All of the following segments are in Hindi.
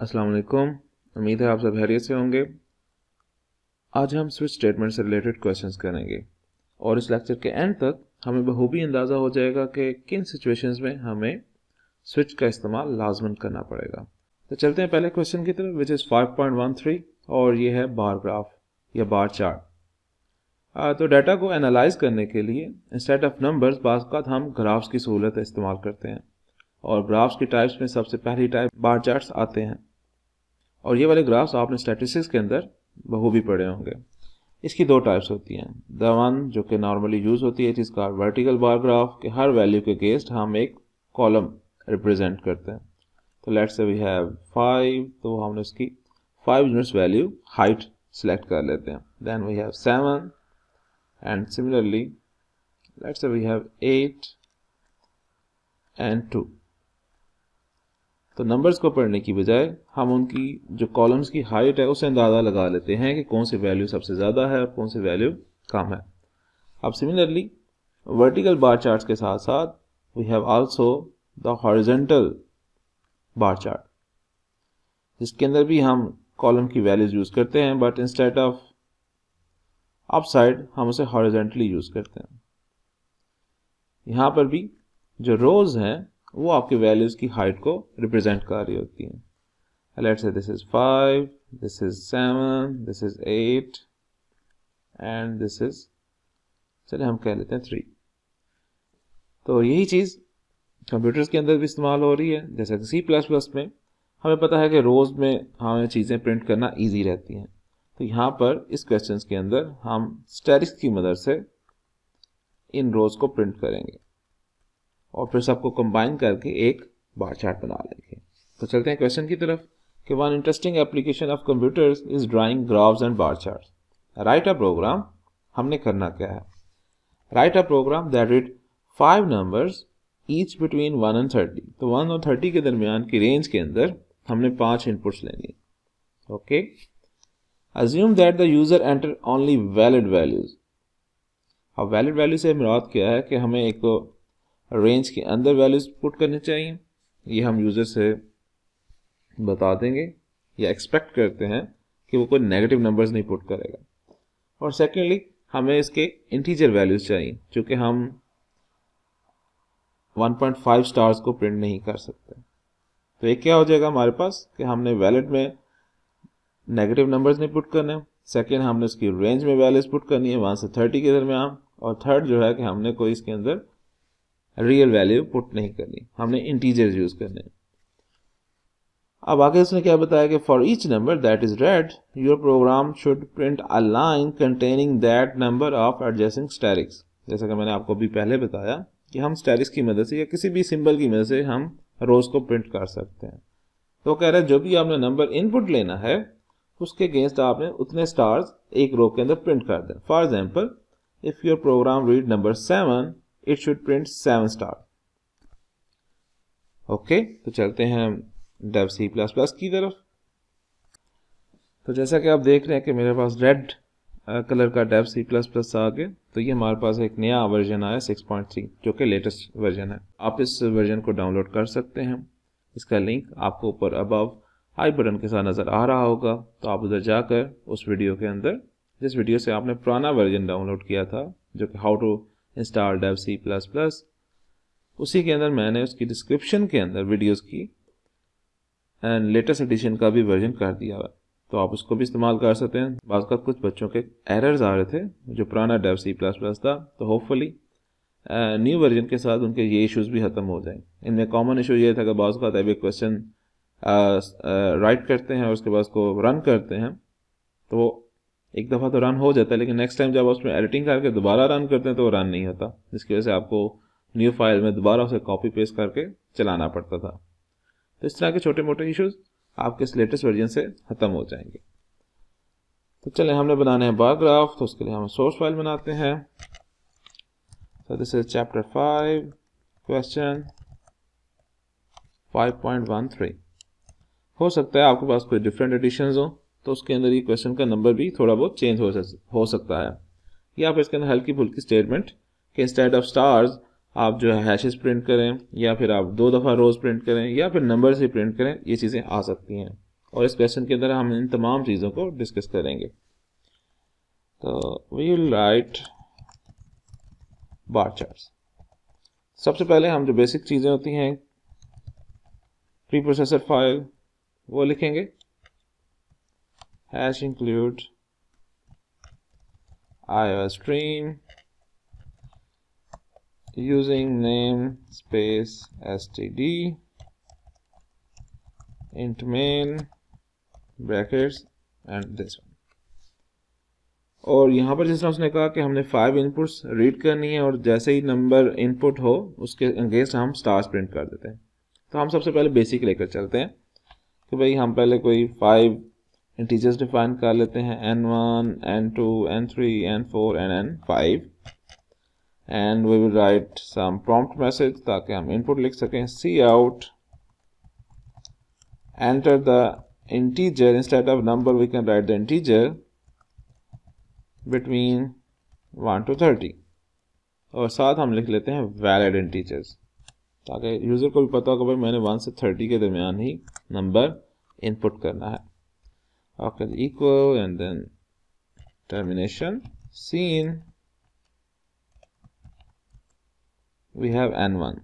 अस्सलाम वालेकुम। उम्मीद है आप सब खैरियत से होंगे। आज हम स्विच स्टेटमेंट से रिलेटेड क्वेश्चंस करेंगे और इस लेक्चर के एंड तक हमें बखूबी अंदाज़ा हो जाएगा कि किन सिचुएशंस में हमें स्विच का इस्तेमाल लाजमन करना पड़ेगा। तो चलते हैं पहले क्वेश्चन की तरफ, विच इज़ 5.13 और ये है बार ग्राफ या बार चार्ट। तो डाटा को एनालाइज करने के लिए इंस्टेड ऑफ नंबर्स बाज़ औक़ात हम ग्राफ्स की सहूलत इस्तेमाल करते हैं और ग्राफ्स की टाइप्स में सबसे पहली टाइप बार चार्ट्स आते हैं और ये वाले ग्राफ्स आपने स्टैटिस्टिक्स के अंदर बखूबी पढ़े होंगे। इसकी दो टाइप्स होती हैं। द वन जो कि नॉर्मली यूज़ होती है जिसका वर्टिकल बार ग्राफ के हर वैल्यू के अगेंस्ट हम एक कॉलम रिप्रेजेंट करते हैं। तो लेट्स से वी हैव 5, तो हमने उसकी 5 यूनिट्स वैल्यू हाइट सेलेक्ट कर लेते हैं। Then we have 7 and similarly let's say we have 8 and 2। तो नंबर्स को पढ़ने की बजाय हम उनकी जो कॉलम्स की हाइट है उससे अंदाज़ा लगा लेते हैं कि कौन सी वैल्यू सबसे ज़्यादा है और कौन सी वैल्यू कम है। अब सिमिलरली वर्टिकल बार चार्ट्स के साथ साथ we have also the horizontal bar chart, जिसके अंदर भी हम कॉलम की वैल्यूज यूज़ करते हैं, बट इंस्टेड ऑफ अपसाइड हम उसे हॉरिजॉन्टली यूज़ करते हैं। यहाँ पर भी जो रोज हैं वो आपके वैल्यूज की हाइट को रिप्रेजेंट कर रही होती हैं। Let's say this is 5, this is 7, this is 8 and this is, चलिए हम कह लेते हैं 3। तो यही चीज़ कंप्यूटर्स के अंदर भी इस्तेमाल हो रही है। जैसे कि C++ में हमें पता है कि रोज में हमें चीज़ें प्रिंट करना ईजी रहती हैं। तो यहाँ पर इस क्वेश्चन के अंदर हम स्टैटिस्टिक्स की मदद से इन रोज को प्रिंट करेंगे और फिर सबको कंबाइन करके एक बार चार्ट बना लेंगे। तो चलते हैं क्वेश्चन की तरफ कि one interesting application of computers is drawing graphs and bar charts. Write a program, हमने करना क्या है, write a program that read 5 numbers each between 1 and 30। तो 1 और 30 के दरमियान की रेंज के अंदर हमने 5 इनपुट्स लेनी। Okay, assume that the user enter only valid values. अब वैलिड वैल्यू से मुराद क्या है कि हमें एक तो रेंज के अंदर वैल्यूज पुट करनी चाहिए, ये हम यूज़र से बता देंगे या एक्सपेक्ट करते हैं कि वो कोई नेगेटिव नंबर्स नहीं पुट करेगा। और सेकेंडली हमें इसके इंटीजर वैल्यूज चाहिए, चूँकि हम 1.5 स्टार्स को प्रिंट नहीं कर सकते। तो एक क्या हो जाएगा हमारे पास कि हमने वैलिड में नेगेटिव नंबर्स नहीं पुट करने, सेकेंड हमने उसकी रेंज में वैल्यूज पुट करनी है 1 से 30 के दरमियान, और थर्ड जो है कि हमने कोई इसके अंदर रियल वैल्यू पुट नहीं करनी, हमने इंटीजर्स यूज करने। अब आगे उसने क्या बताया कि for each number that is read your program should print a line containing that number of adjacent statics. जैसा कि मैंने आपको अभी पहले बताया कि हम स्टैटिक्स की मदद से या किसी भी सिंबल की मदद से हम रोज को प्रिंट कर सकते हैं। तो कह रहे हैं जो भी आपने नंबर इनपुट लेना है उसके अगेंस्ट आपने उतने स्टार्स एक रो के अंदर प्रिंट कर दें। For example if your program read number 7 it should print 7 star। Okay, तो चलते हैं डेव C++ की तरफ। तो जैसा कि आप देख रहे हैं कि मेरे पास रेड कलर का डेव C++ आ गया। तो ये हमारे पास एक नया वर्जन आया 6.3 जो कि लेटेस्ट वर्जन है। आप इस वर्जन को डाउनलोड कर सकते हैं। इसका लिंक आपको ऊपर अबव आई बटन के साथ नज़र आ रहा होगा, तो आप उधर जाकर उस वीडियो के अंदर जिस वीडियो से आपने पुराना वर्जन डाउनलोड किया था जो कि how to install Dev C++, उसी के अंदर मैंने उसकी डिस्क्रिप्शन के अंदर वीडियोस की एंड लेटेस्ट एडिशन का भी वर्जन कर दिया हुआ, तो आप उसको भी इस्तेमाल कर सकते हैं। बाज़ का कुछ बच्चों के एरर्स आ रहे थे जो पुराना डेव C++ था, तो होपफुली न्यू वर्जन के साथ उनके ये इश्यूज भी ख़त्म हो जाएं। इनमें कॉमन इशू ये था कि बाज़ का एक क्वेश्चन राइट करते हैं और उसके बाद उसको रन करते हैं, तो एक दफ़ा तो रन हो जाता है लेकिन नेक्स्ट टाइम जब उसमें एडिटिंग करके दोबारा रन करते हैं तो रन नहीं होता, जिसकी वजह से आपको न्यू फाइल में दोबारा उसे कॉपी पेस्ट करके चलाना पड़ता था। तो इस तरह के छोटे मोटे इश्यूज आपके इस लेटेस्ट वर्जन से ख़त्म हो जाएंगे। तो चलें, हमने बनाने हैं बार ग्राफ, तो उसके लिए हम सोर्स फाइल बनाते हैं। तो दिस इज चैप्टर 5 क्वेश्चन 5.13। हो सकता है आपके पास कोई डिफरेंट एडिशंस हो तो उसके अंदर ये क्वेश्चन का नंबर भी थोड़ा बहुत चेंज हो सकता है, या फिर इसके अंदर हल्की फुल्की स्टेटमेंट कि इंस्टेड ऑफ स्टार्स आप जो है हैशेस प्रिंट करें, या फिर आप 2 दफ़ा रोज प्रिंट करें, या फिर नंबर्स ही प्रिंट करें, ये चीज़ें आ सकती हैं। और इस क्वेश्चन के अंदर हम इन तमाम चीज़ों को डिस्कस करेंगे। तो we will write bar charts. सबसे पहले हम जो बेसिक चीज़ें होती हैं प्री प्रोसेसर फाइल वो लिखेंगे, hash include iostream using name space std int main brackets and this one। और यहाँ पर जिस तरह उसने कहा कि हमने 5 इनपुट्स रीड करनी है और जैसे ही नंबर इनपुट हो उसके अगेंस्ट हम स्टार्स प्रिंट कर देते हैं। तो हम सबसे पहले बेसिक लेकर चलते हैं कि भाई हम पहले कोई 5 इंटीजर्स डिफाइन कर लेते हैं, n1 n2 n3 n4 and n5 and we will write some prompt message ताकि हम इनपुट लिख सकें, cout enter the integer instead of number we can write the integer between 1 to 30 और साथ हम लिख लेते हैं वैलिड इंटीजर्स ताकि यूजर को भी पता होगा भाई मैंने 1 से 30 के दरमियान ही नंबर इनपुट करना है। Okay, equal and then termination seen we have n1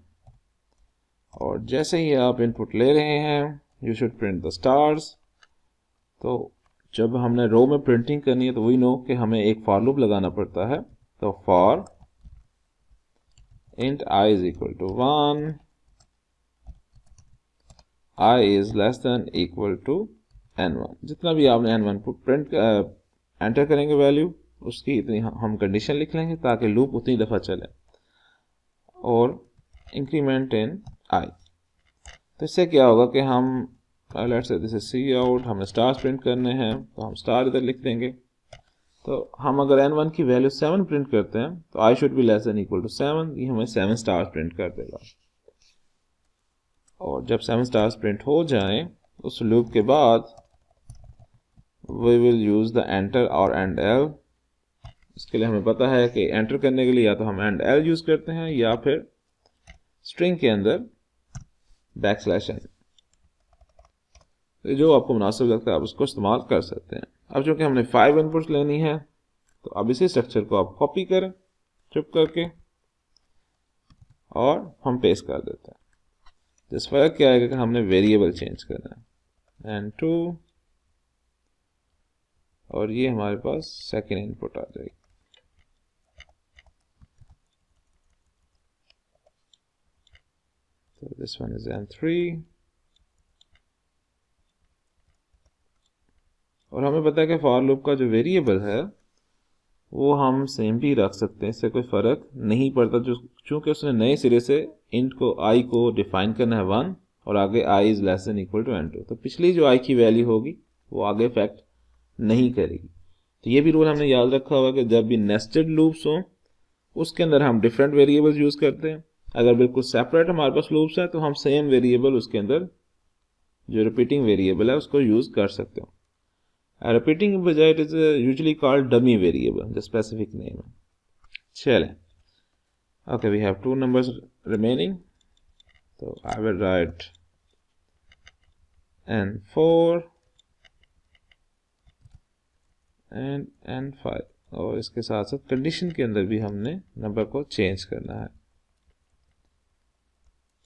और जैसे ही आप इनपुट ले रहे हैं you should print the stars. तो जब हमने रो में प्रिंटिंग करनी है तो वी नो कि हमें एक फॉर लूप लगाना पड़ता है। तो for int I is equal to 1, I is less than equal to n1। जितना भी आपने n1 को प्रिंट एंटर करेंगे वैल्यू उसकी इतनी हम कंडीशन लिख लेंगे ताकि लूप उतनी दफ़ा चले और इंक्रीमेंट इन I। तो इससे क्या होगा कि हम let's say this is cout, हमें स्टार्स प्रिंट करने हैं तो हम स्टार इधर लिख देंगे। तो हम अगर n1 की वैल्यू 7 प्रिंट करते हैं तो I should be less than equal to 7, ये हमें 7 स्टार्स प्रिंट कर देगा। और जब 7 स्टार्स प्रिंट हो जाएं उस लूप के बाद we will use the enter और एंड एल। इसके लिए हमें पता है कि एंटर करने के लिए या तो हम एंड एल यूज करते हैं या फिर स्ट्रिंग के अंदर \n। जो आपको मुनासिब लगता है आप उसको इस्तेमाल कर सकते हैं। अब चूंकि हमने 5 इनपुट्स लेनी है तो अब इसी स्ट्रक्चर को आप कॉपी करें चुप करके और हम पेस्ट कर देते हैं। जिस फर्क क्या है कि हमने वेरिएबल चेंज करना है n2 और ये हमारे पास सेकेंड इनपुट आ जाएगी। तो दिस वन इज n3 और हमें पता है कि फॉर लूप का जो वेरिएबल है वो हम सेम भी रख सकते हैं, इससे कोई फ़र्क नहीं पड़ता। जो चूँकि उसने नए सिरे से इंट को i को डिफाइन करना है 1 और आगे i is less than equal to n2, तो पिछली जो i की वैल्यू होगी वो आगे इफेक्ट नहीं करेगी। तो ये भी रूल हमने याद रखा हुआ कि जब भी नेस्टेड लूप्स हों उसके अंदर हम डिफरेंट वेरिएबल्स यूज़ करते हैं। अगर बिल्कुल सेपरेट हमारे पास लूप्स हैं तो हम सेम वेरिएबल उसके अंदर जो रिपीटिंग वेरिएबल है उसको यूज़ कर सकते हो। रिपीटिंग के बजाय it is usually called dummy variable, the specific name है। चलें, okay, we have 2 numbers remaining. तो I will right n4 and n5 और इसके साथ साथ कंडीशन के अंदर भी हमने नंबर को चेंज करना है।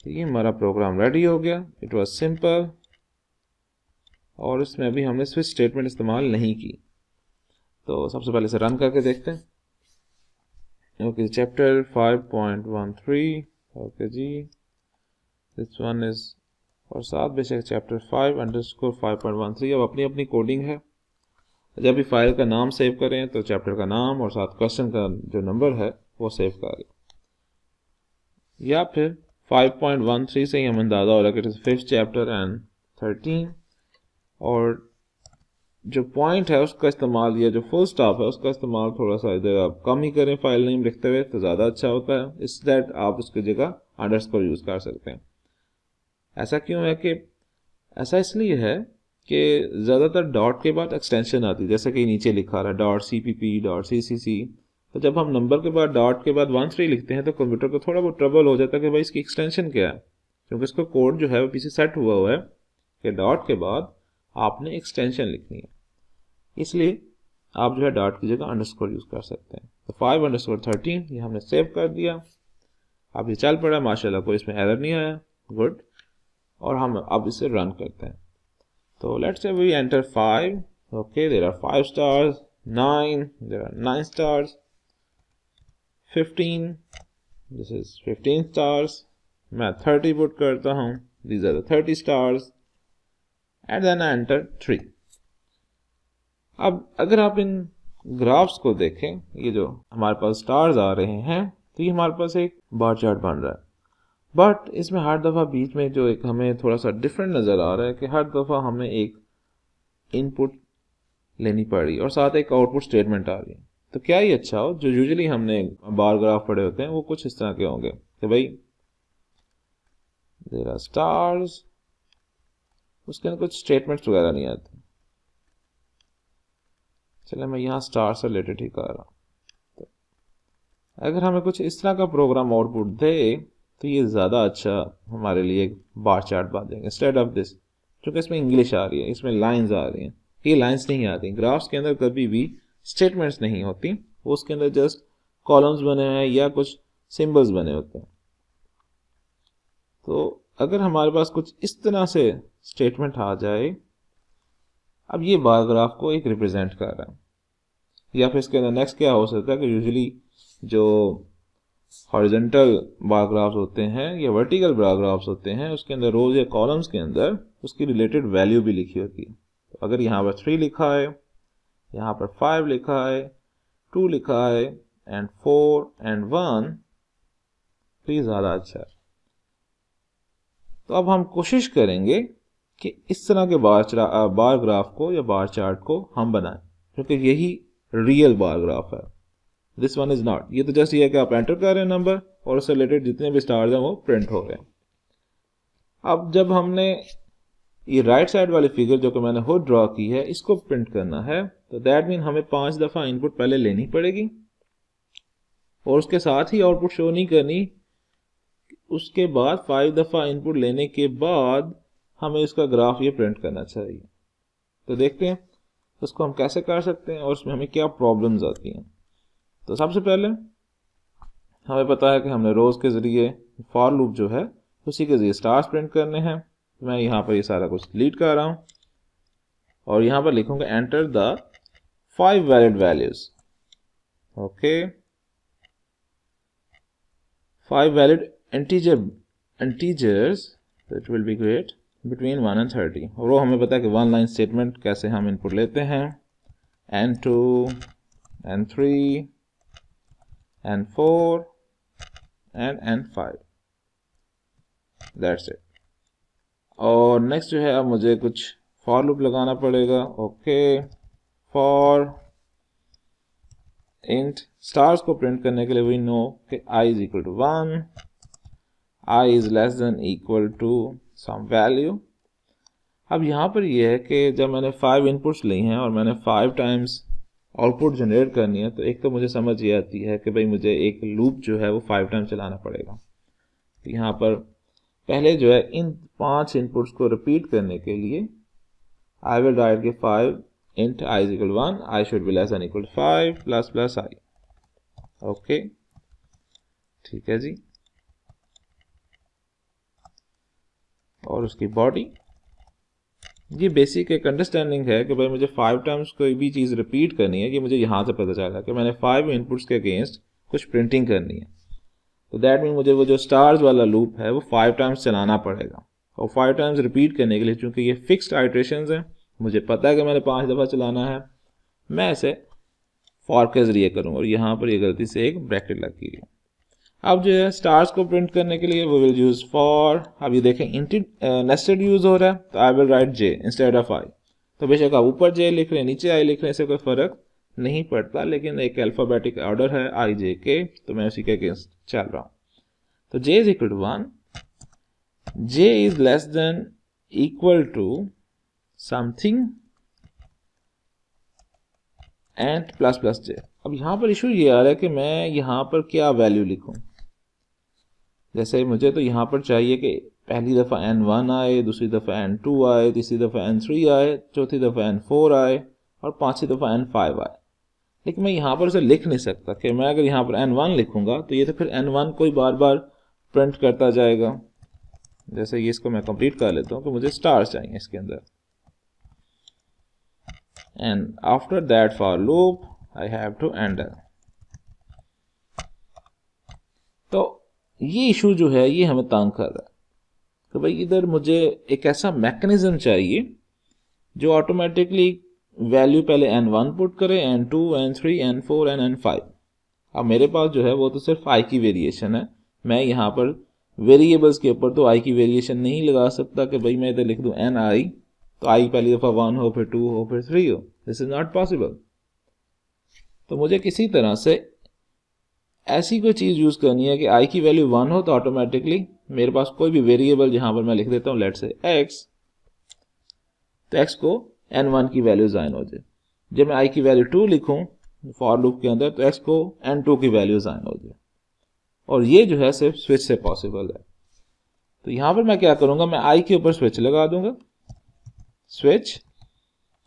तो ये हमारा प्रोग्राम रेडी हो गया। इट वाज सिंपल और इसमें अभी हमने स्विच स्टेटमेंट इस्तेमाल नहीं की। तो सबसे पहले इसे रन करके देखते हैं। ओके, चैप्टर 5.13 ओके जी, दिस वन इज और साथ बेशक चैप्टर 5_5.13। अब अपनी अपनी कोडिंग है। जब भी फाइल का नाम सेव करें तो चैप्टर का नाम और साथ क्वेश्चन का जो नंबर है वो सेव करें, या फिर 5.13 से ही हमें अंदाजा हो रहा है कि it is 5th chapter and 13 और जो पॉइंट है उसका इस्तेमाल या जो फुल स्टॉप है उसका इस्तेमाल थोड़ा सा इधर आप कम ही करें फाइल नेम लिखते हुए तो ज़्यादा अच्छा होता है। इस दैट आप उसकी जगह अंडरस्कोर यूज़ कर सकते हैं। ऐसा क्यों है कि ऐसा इसलिए है कि ज़्यादातर डॉट के बाद एक्सटेंशन आती है, जैसे कि नीचे लिखा रहा है .cpp.ccc। तो जब हम नंबर के बाद डॉट के बाद 13 लिखते हैं तो कंप्यूटर को थोड़ा बहुत ट्रबल हो जाता है कि भाई इसकी एक्सटेंशन क्या है, क्योंकि इसका कोड जो है वो पीछे सेट हुआ है कि डॉट के बाद आपने एक्सटेंशन लिखनी है, इसलिए आप जो है डॉट की जगह अंडरस्कोर यूज कर सकते हैं। तो 5_13 ये हमने सेव कर दिया। अब ये चल पड़ा, माशाल्लाह कोई इसमें एरर नहीं आया, गुड। और हम अब इसे रन करते हैं। तो let's say we enter 5, okay, there are 5 stars, 9, there are 9 stars, 15, this is 15 stars, मैं 30 पुट करता हूँ, these are the 30 stars, and then I enter 3। अब अगर आप इन ग्राफ्स को देखें, ये जो हमारे पास स्टार्स आ रहे हैं, तो ये हमारे पास एक बार चार्ट बन रहा है, बट इसमें हर दफ़ा बीच में जो एक हमें थोड़ा सा डिफरेंट नज़र आ रहा है कि हर दफ़ा हमें एक इनपुट लेनी पड़ रही है और साथ एक आउटपुट स्टेटमेंट आ रही है। तो क्या ये अच्छा हो, जो यूजुअली हमने बार ग्राफ पढ़े होते हैं वो कुछ इस तरह के होंगे कि भाई देयर आर स्टार्स, उसके अंदर कुछ स्टेटमेंट्स वगैरह नहीं आते। चले मैं यहाँ स्टार से रिलेटेड ही कर रहा हूँ। तो अगर हमें कुछ इस तरह का प्रोग्राम आउटपुट दे तो ये ज़्यादा अच्छा हमारे लिए एक बार चार्ट बना देंगे इंस्टेड ऑफ दिस, क्योंकि इसमें इंग्लिश आ रही है, इसमें लाइंस आ रही हैं, ये लाइंस नहीं आती। ग्राफ्स के अंदर कभी भी स्टेटमेंट्स नहीं होती, उसके अंदर जस्ट कॉलम्स बने हैं या कुछ सिंबल्स बने होते हैं। तो अगर हमारे पास कुछ इस तरह से स्टेटमेंट आ जाए, अब ये बार ग्राफ को एक रिप्रेजेंट कर रहा है। या फिर इसके अंदर नेक्स्ट क्या हो सकता है कि यूजुअली जो हॉरिजॉन्टल बार ग्राफ्स होते हैं या वर्टिकल बार ग्राफ्स होते हैं, उसके अंदर रोज या कॉलम्स के अंदर उसकी रिलेटेड वैल्यू भी लिखी होती है। तो अगर यहाँ पर 3 लिखा है, यहाँ पर 5 लिखा है, 2 लिखा है, एंड 4 एंड 1, तो ये ज़्यादा अच्छा है। तो अब हम कोशिश करेंगे कि इस तरह के बार ग्राफ को या बार चार्ट को हम बनाएं, क्योंकि यही रियल बार ग्राफ है। दिस वन इज नॉट, ये तो जस्ट ये है कि आप एंटर कर रहे हैं नंबर और उससे रिलेटेड जितने भी स्टार्स हैं वो प्रिंट हो रहे हैं। अब जब हमने ये राइट साइड वाली फिगर जो कि मैंने खुद ड्रॉ की है, इसको प्रिंट करना है, तो दैट मीन हमें 5 दफ़ा इनपुट पहले लेनी पड़ेगी और उसके साथ ही आउटपुट शो नहीं करनी। उसके बाद 5 दफ़ा इनपुट लेने के बाद हमें इसका ग्राफ ये प्रिंट करना चाहिए। तो देखते हैं उसको हम कैसे कर सकते हैं और उसमें हमें क्या प्रॉब्लम्स आती हैं। तो सबसे पहले हमें पता है कि हमने रोज के ज़रिए फॉर लूप जो है उसी के ज़रिए स्टार्स प्रिंट करने हैं। तो मैं यहाँ पर ये सारा कुछ डिलीट कर रहा हूँ और यहाँ पर लिखूंगा enter the 5 valid values, okay, 5 valid integers, it will be great, between 1 and 30। और वो हमें पता है कि 1 लाइन स्टेटमेंट कैसे हम इनपुट लेते हैं, N2 N3 N4 and N5, that's it. और नेक्स्ट जो है अब मुझे कुछ फॉर लूप लगाना पड़ेगा, ओके, फॉर इंट स्टार्स को प्रिंट करने के लिए वी नो कि I is equal to 1, I is less than equal to some value। अब यहाँ पर यह है कि जब मैंने 5 इनपुट्स ली हैं और मैंने 5 टाइम्स आउटपुट जनरेट करनी है, तो एक तो मुझे समझ ये आती है कि भाई मुझे एक लूप जो है वो 5 टाइम चलाना पड़ेगा। तो यहाँ पर पहले जो है इन 5 इनपुट्स को रिपीट करने के लिए आई विल राइट के 5 int I is equal to 1, I should be less than equal to 5 plus I, okay, ठीक है जी। और उसकी बॉडी, ये बेसिक एक अंडरस्टैंडिंग है कि भाई मुझे 5 टाइम्स कोई भी चीज़ रिपीट करनी है। ये मुझे यहाँ से पता चला कि मैंने 5 इनपुट्स के अगेंस्ट कुछ प्रिंटिंग करनी है। तो दैट मीन मुझे वो जो स्टार्स वाला लूप है वो 5 टाइम्स चलाना पड़ेगा। और 5 टाइम्स रिपीट करने के लिए चूंकि ये फिक्स्ड आइट्रेशंस हैं, मुझे पता है कि मैंने 5 दफ़ा चलाना है, मैं इसे फॉर के जरिए करूँगा। और यहाँ पर ये गलती से एक ब्रैकेट लग गई है। अब जो है स्टार्स को प्रिंट करने के लिए वो विल यूज फॉर, अब ये देखें नेस्टेड यूज हो रहा है, तो I will write J instead of I. तो बेशक आप ऊपर जे लिख रहे हैं नीचे आई लिख रहे हैं, इससे कोई फर्क नहीं पड़ता, लेकिन एक अल्फाबेटिक ऑर्डर है आई जे के, तो मैं उसी के अगेंस्ट चल रहा हूँ। तो J is equal to 1, J is less than equal to something and plus J. अब यहाँ पर इशू ये आ रहा है कि मैं यहाँ पर क्या वैल्यू लिखूं। जैसे मुझे तो यहाँ पर चाहिए कि पहली दफ़ा n1 आए, दूसरी दफ़ा n2 आए, तीसरी दफ़ा n3 आए, चौथी दफ़ा n4 आए और पांचवी दफ़ा n5 आए। लेकिन मैं यहाँ पर उसे लिख नहीं सकता कि मैं अगर यहाँ पर n1 लिखूंगा तो ये तो फिर n1 को ही बार बार प्रिंट करता जाएगा। जैसे ये इसको मैं कंप्लीट कर लेता हूँ कि मुझे स्टार्स चाहिए इसके अंदर। And after that for loop I have to end. तो ये इशू जो है ये हमें तंग कर रहा है कि भाई इधर मुझे एक ऐसा मैकेनिज्म चाहिए जो ऑटोमेटिकली वैल्यू पहले n1 पुट करे, n2, n3, n4 and n5। अब मेरे पास जो है वो तो सिर्फ i की वेरिएशन है। मैं यहाँ पर वेरिएबल्स के ऊपर तो i की वेरिएशन नहीं लगा सकता कि भाई मैं इधर लिख दूं ni तो i पहली दफ़ा 1 हो, फिर 2 हो, फिर 3 हो। This is not possible. तो मुझे किसी तरह से ऐसी कोई चीज़ यूज़ करनी है कि i की वैल्यू 1 हो तो ऑटोमेटिकली मेरे पास कोई भी वेरिएबल जहाँ पर मैं लिख देता हूँ लेट्स से x, तो x को n1 की वैल्यू ज़ाइन हो जाए। जब मैं i की वैल्यू 2 लिखूं फॉर लूप के अंदर तो x को n2 की वैल्यू ज़ाइन हो जाए। और ये जो है सिर्फ स्विच से पॉसिबल है। तो यहाँ पर मैं क्या करूँगा, मैं i के ऊपर स्विच लगा दूंगा, स्विच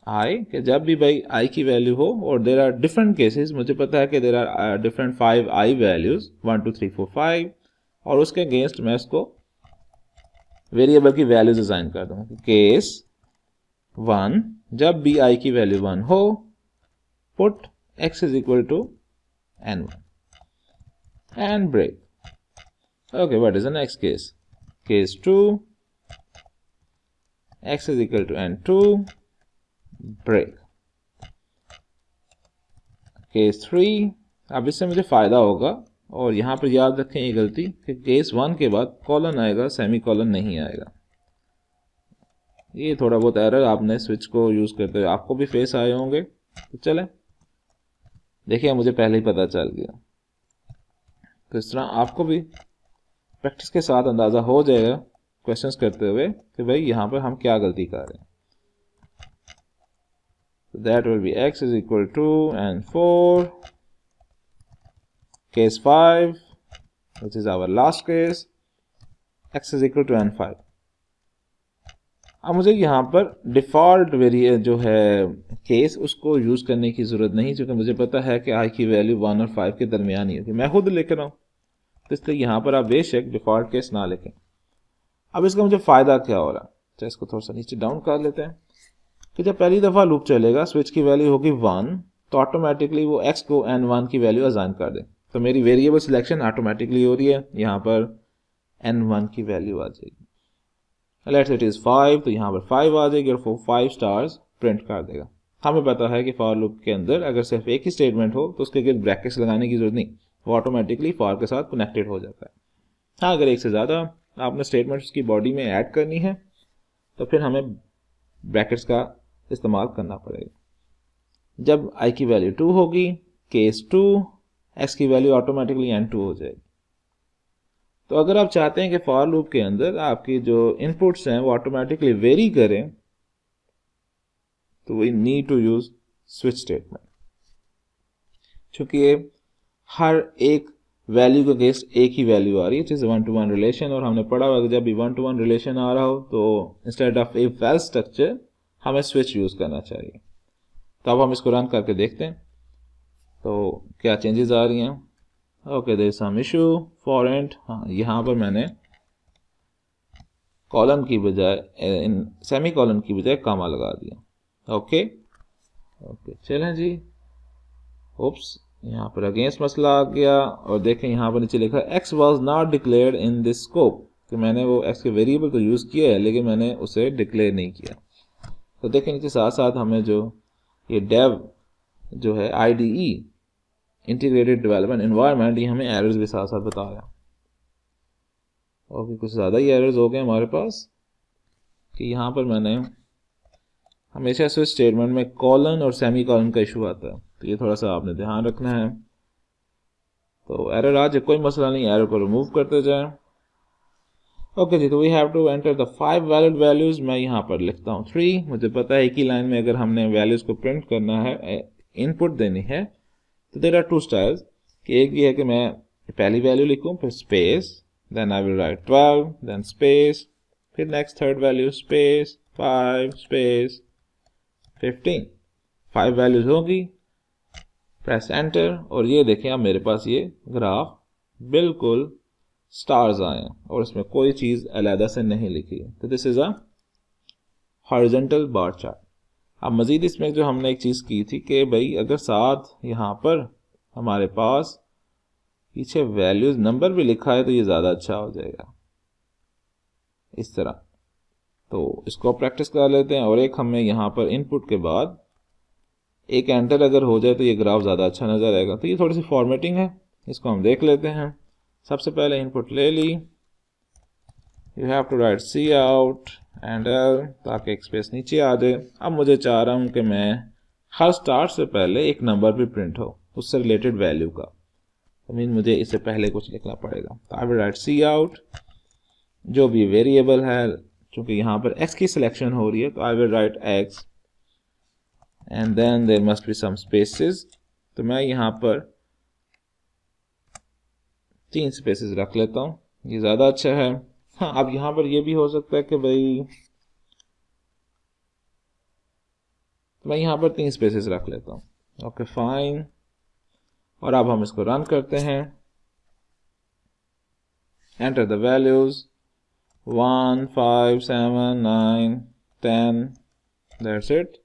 i, कि जब भी भाई i की वैल्यू हो, और देर आर डिफरेंट केसेस, मुझे पता है कि there are different 5 i values 1 2 3 4 5, और उसके अगेंस्ट मैं इसको वेरिएबल की वैल्यूज असाइन कर दूंगा। केस 1, जब भी i की वैल्यू 1 हो put x is equal to n1 and break. Okay, what is the next case? Case 2, x is equal to n2 break. Case 3, अब इससे मुझे फायदा होगा, और यहां पर याद रखें ये गलती कि केस 1 के बाद कॉलन आएगा, सेमी कॉलन नहीं आएगा। ये थोड़ा बहुत एरर आपने स्विच को यूज करते हुए आपको भी फेस आए होंगे। तो चलें देखिए, मुझे पहले ही पता चल गया। तो इस तरह आपको भी प्रैक्टिस के साथ अंदाजा हो जाएगा क्वेश्चंस करते हुए कि भाई यहाँ पर हम क्या गलती कर रहे हैं। So that will be x is equal to n4, case 5, which is our last case, x is equal to n5। अब मुझे यहाँ पर डिफ़ॉल्ट जो है केस उसको यूज़ करने की ज़रूरत नहीं, क्योंकि मुझे पता है कि i की वैल्यू 1 और 5 के दरमियान ही होगी। मैं खुद लिख रहा हूँ, तो इसलिए यहाँ पर आप बेशक डिफ़ॉल्ट केस ना लिखें। अब इसका मुझे फ़ायदा क्या हो रहा है, तो इसको थोड़ा सा नीचे डाउन कर लेते हैं कि जब पहली दफ़ा लूप चलेगा, स्विच की वैल्यू होगी 1, तो ऑटोमेटिकली वो x को n1 की वैल्यू असाइन कर दे। तो मेरी वेरिएबल सिलेक्शन ऑटोमेटिकली हो रही है, यहाँ पर n1 की वैल्यू आ जाएगी। लेट्स इट इज़ 5, तो यहाँ पर 5 आ जाएगी और 5 स्टार्स प्रिंट कर देगा। हमें पता है कि फॉर लूप के अंदर अगर सिर्फ एक ही स्टेटमेंट हो तो उसके लिए ब्रैकेट्स लगाने की जरूरत नहीं, वो ऑटोमेटिकली फॉर के साथ कनेक्टेड हो जाता है। हाँ, अगर एक से ज़्यादा आपने स्टेटमेंट उसकी बॉडी में ऐड करनी है तो फिर हमें ब्रैकेट्स का इस्तेमाल करना पड़ेगा। जब i की वैल्यू 2 होगी, केस 2, x की वैल्यू ऑटोमेटिकली n2 हो जाएगी। तो अगर आप चाहते हैं कि फॉर लूप के अंदर आपकी जो इनपुट्स हैं वो ऑटोमेटिकली वेरी करें, तो we need to use switch statement, क्योंकि हर एक वैल्यू के अगेंस्ट एक ही वैल्यू आ रही है, इट इज 1-to-1 रिलेशन। और हमने पढ़ा हुआ कि जब भी 1-to-1 रिलेशन आ रहा हो तो instead of if else structure हमें स्विच यूज करना चाहिए। तो अब हम इसको रन करके देखते हैं तो क्या चेंजेस आ रही हैं। Okay, there is some issue फॉरेंट। हाँ, यहाँ पर मैंने कॉलन की बजाय सेमी कॉलन की बजाय कामा लगा दिया। ओके, चलें जी। ओप्स, यहाँ पर अगेंस्ट मसला आ गया, और देखें यहाँ पर नीचे लिखा x was not declared in this scope, कि मैंने वो x के वेरिएबल तो यूज़ किया है लेकिन मैंने उसे डिक्लेयर नहीं किया। तो देखें नीचे साथ साथ हमें जो ये डेव जो है IDE इंटीग्रेटेड डेवलपमेंट एनवायरनमेंट, ये हमें एरर्स भी साथ साथ बता रहा है। ओके, कुछ ज़्यादा ही एरर्स हो गए हमारे पास कि यहाँ पर मैंने हमेशा स्विच स्टेटमेंट में कॉलन और सेमी कॉलन का इशू आता है, तो ये थोड़ा सा आपने ध्यान रखना है। तो एरर आ जाए कोई मसला नहीं, एरर को रिमूव करते जाएं। ओके जी, तो we have to enter the 5 valid values. मैं यहाँ पर लिखता हूँ 3। मुझे पता है एक ही लाइन में अगर हमने वैल्यूज को प्रिंट करना है, इनपुट देनी है, तो देयर आर 2 स्टाइल्स कि एक ये है कि मैं पहली वैल्यू लिखूँ फिर space, then I will write 12, then space, फिर next third value space 5 space 15, 5 values होगी, प्रेस एंटर, और ये देखें अब मेरे पास ये ग्राफ बिल्कुल स्टार्स आए हैं और इसमें कोई चीज अलहदा से नहीं लिखी है। तो this is a horizontal bar chart. अब मजीद इसमें जो हमने एक चीज की थी कि भाई अगर साथ यहाँ पर हमारे पास पीछे वैल्यूज नंबर भी लिखा है तो ये ज्यादा अच्छा हो जाएगा इस तरह। तो इसको प्रैक्टिस कर लेते हैं, और एक हमें यहाँ पर इनपुट के बाद एक एंटर अगर हो जाए तो ये ग्राफ ज़्यादा अच्छा नज़र आएगा। तो ये थोड़ी सी फॉर्मेटिंग है, इसको हम देख लेते हैं। सबसे पहले इनपुट ले ली, you have to write C out end L ताकि एक स्पेस नीचे आ जाए। अब मुझे चाह रहा हूँ कि मैं हर स्टार्ट से पहले एक नंबर भी प्रिंट हो उससे रिलेटेड वैल्यू का, मुझे इससे पहले कुछ लिखना पड़ेगा। तो I will write C out, जो भी वेरिएबल है, चूंकि यहाँ पर x की सिलेक्शन हो रही है तो I will write x and then there must be some spaces. तो मैं यहाँ पर 3 स्पेसेस रख लेता हूँ, ये ज़्यादा अच्छा है। हाँ, अब यहाँ पर ये भी हो सकता है कि भाई मैं यहाँ पर 3 स्पेसेस रख लेता हूँ। ओके फाइन, और अब हम इसको रन करते हैं। Enter the values 1 5 7 9 10, that's it.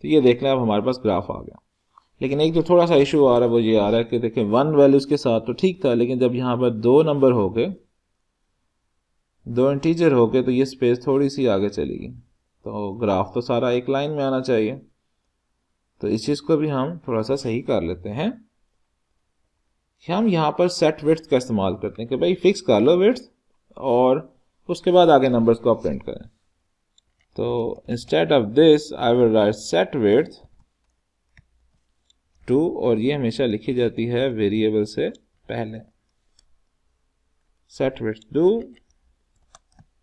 तो ये देख लें अब हमारे पास ग्राफ आ गया। लेकिन एक जो थोड़ा सा इशू आ रहा है वो ये आ रहा है कि देखें 1 वैल्यूज के साथ तो ठीक था, लेकिन जब यहाँ पर 2 नंबर हो गए, 2 इंटीजर हो गए, तो ये स्पेस थोड़ी सी आगे चली गई। तो ग्राफ तो सारा एक लाइन में आना चाहिए। तो इस चीज़ को भी हम थोड़ा सा सही कर लेते हैं। हम यहाँ पर सेट विड्थ का इस्तेमाल करते हैं कि भाई फिक्स कर लो विड्थ और उसके बाद आगे नंबर्स को आप प्रिंट करें। तो instead of this I will right set width 2, और ये हमेशा लिखी जाती है वेरिएबल से पहले, set width 2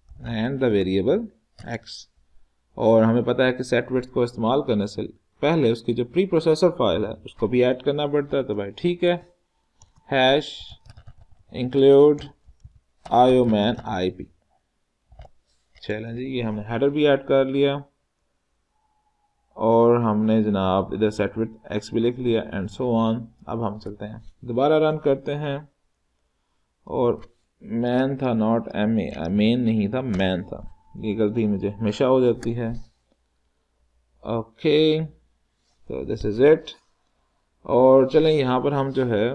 and the variable x। और हमें पता है कि सेट विड्थ को इस्तेमाल करने से पहले उसकी जो प्री प्रोसेसर फाइल है उसको भी ऐड करना पड़ता है। तो भाई ठीक है, हैश इंक्लूड ioman ip। चलें जी, ये हमने हेडर भी ऐड कर लिया और हमने जनाब इधर सेट विड्थ x भी लिख लिया एंड सो ऑन। अब हम चलते हैं, दोबारा रन करते हैं, और मैन था नॉट मेन नहीं था, मैन था। ये गलती मुझे हमेशा हो जाती है। ओके, तो दिस इज इट। और चलें यहाँ पर हम जो है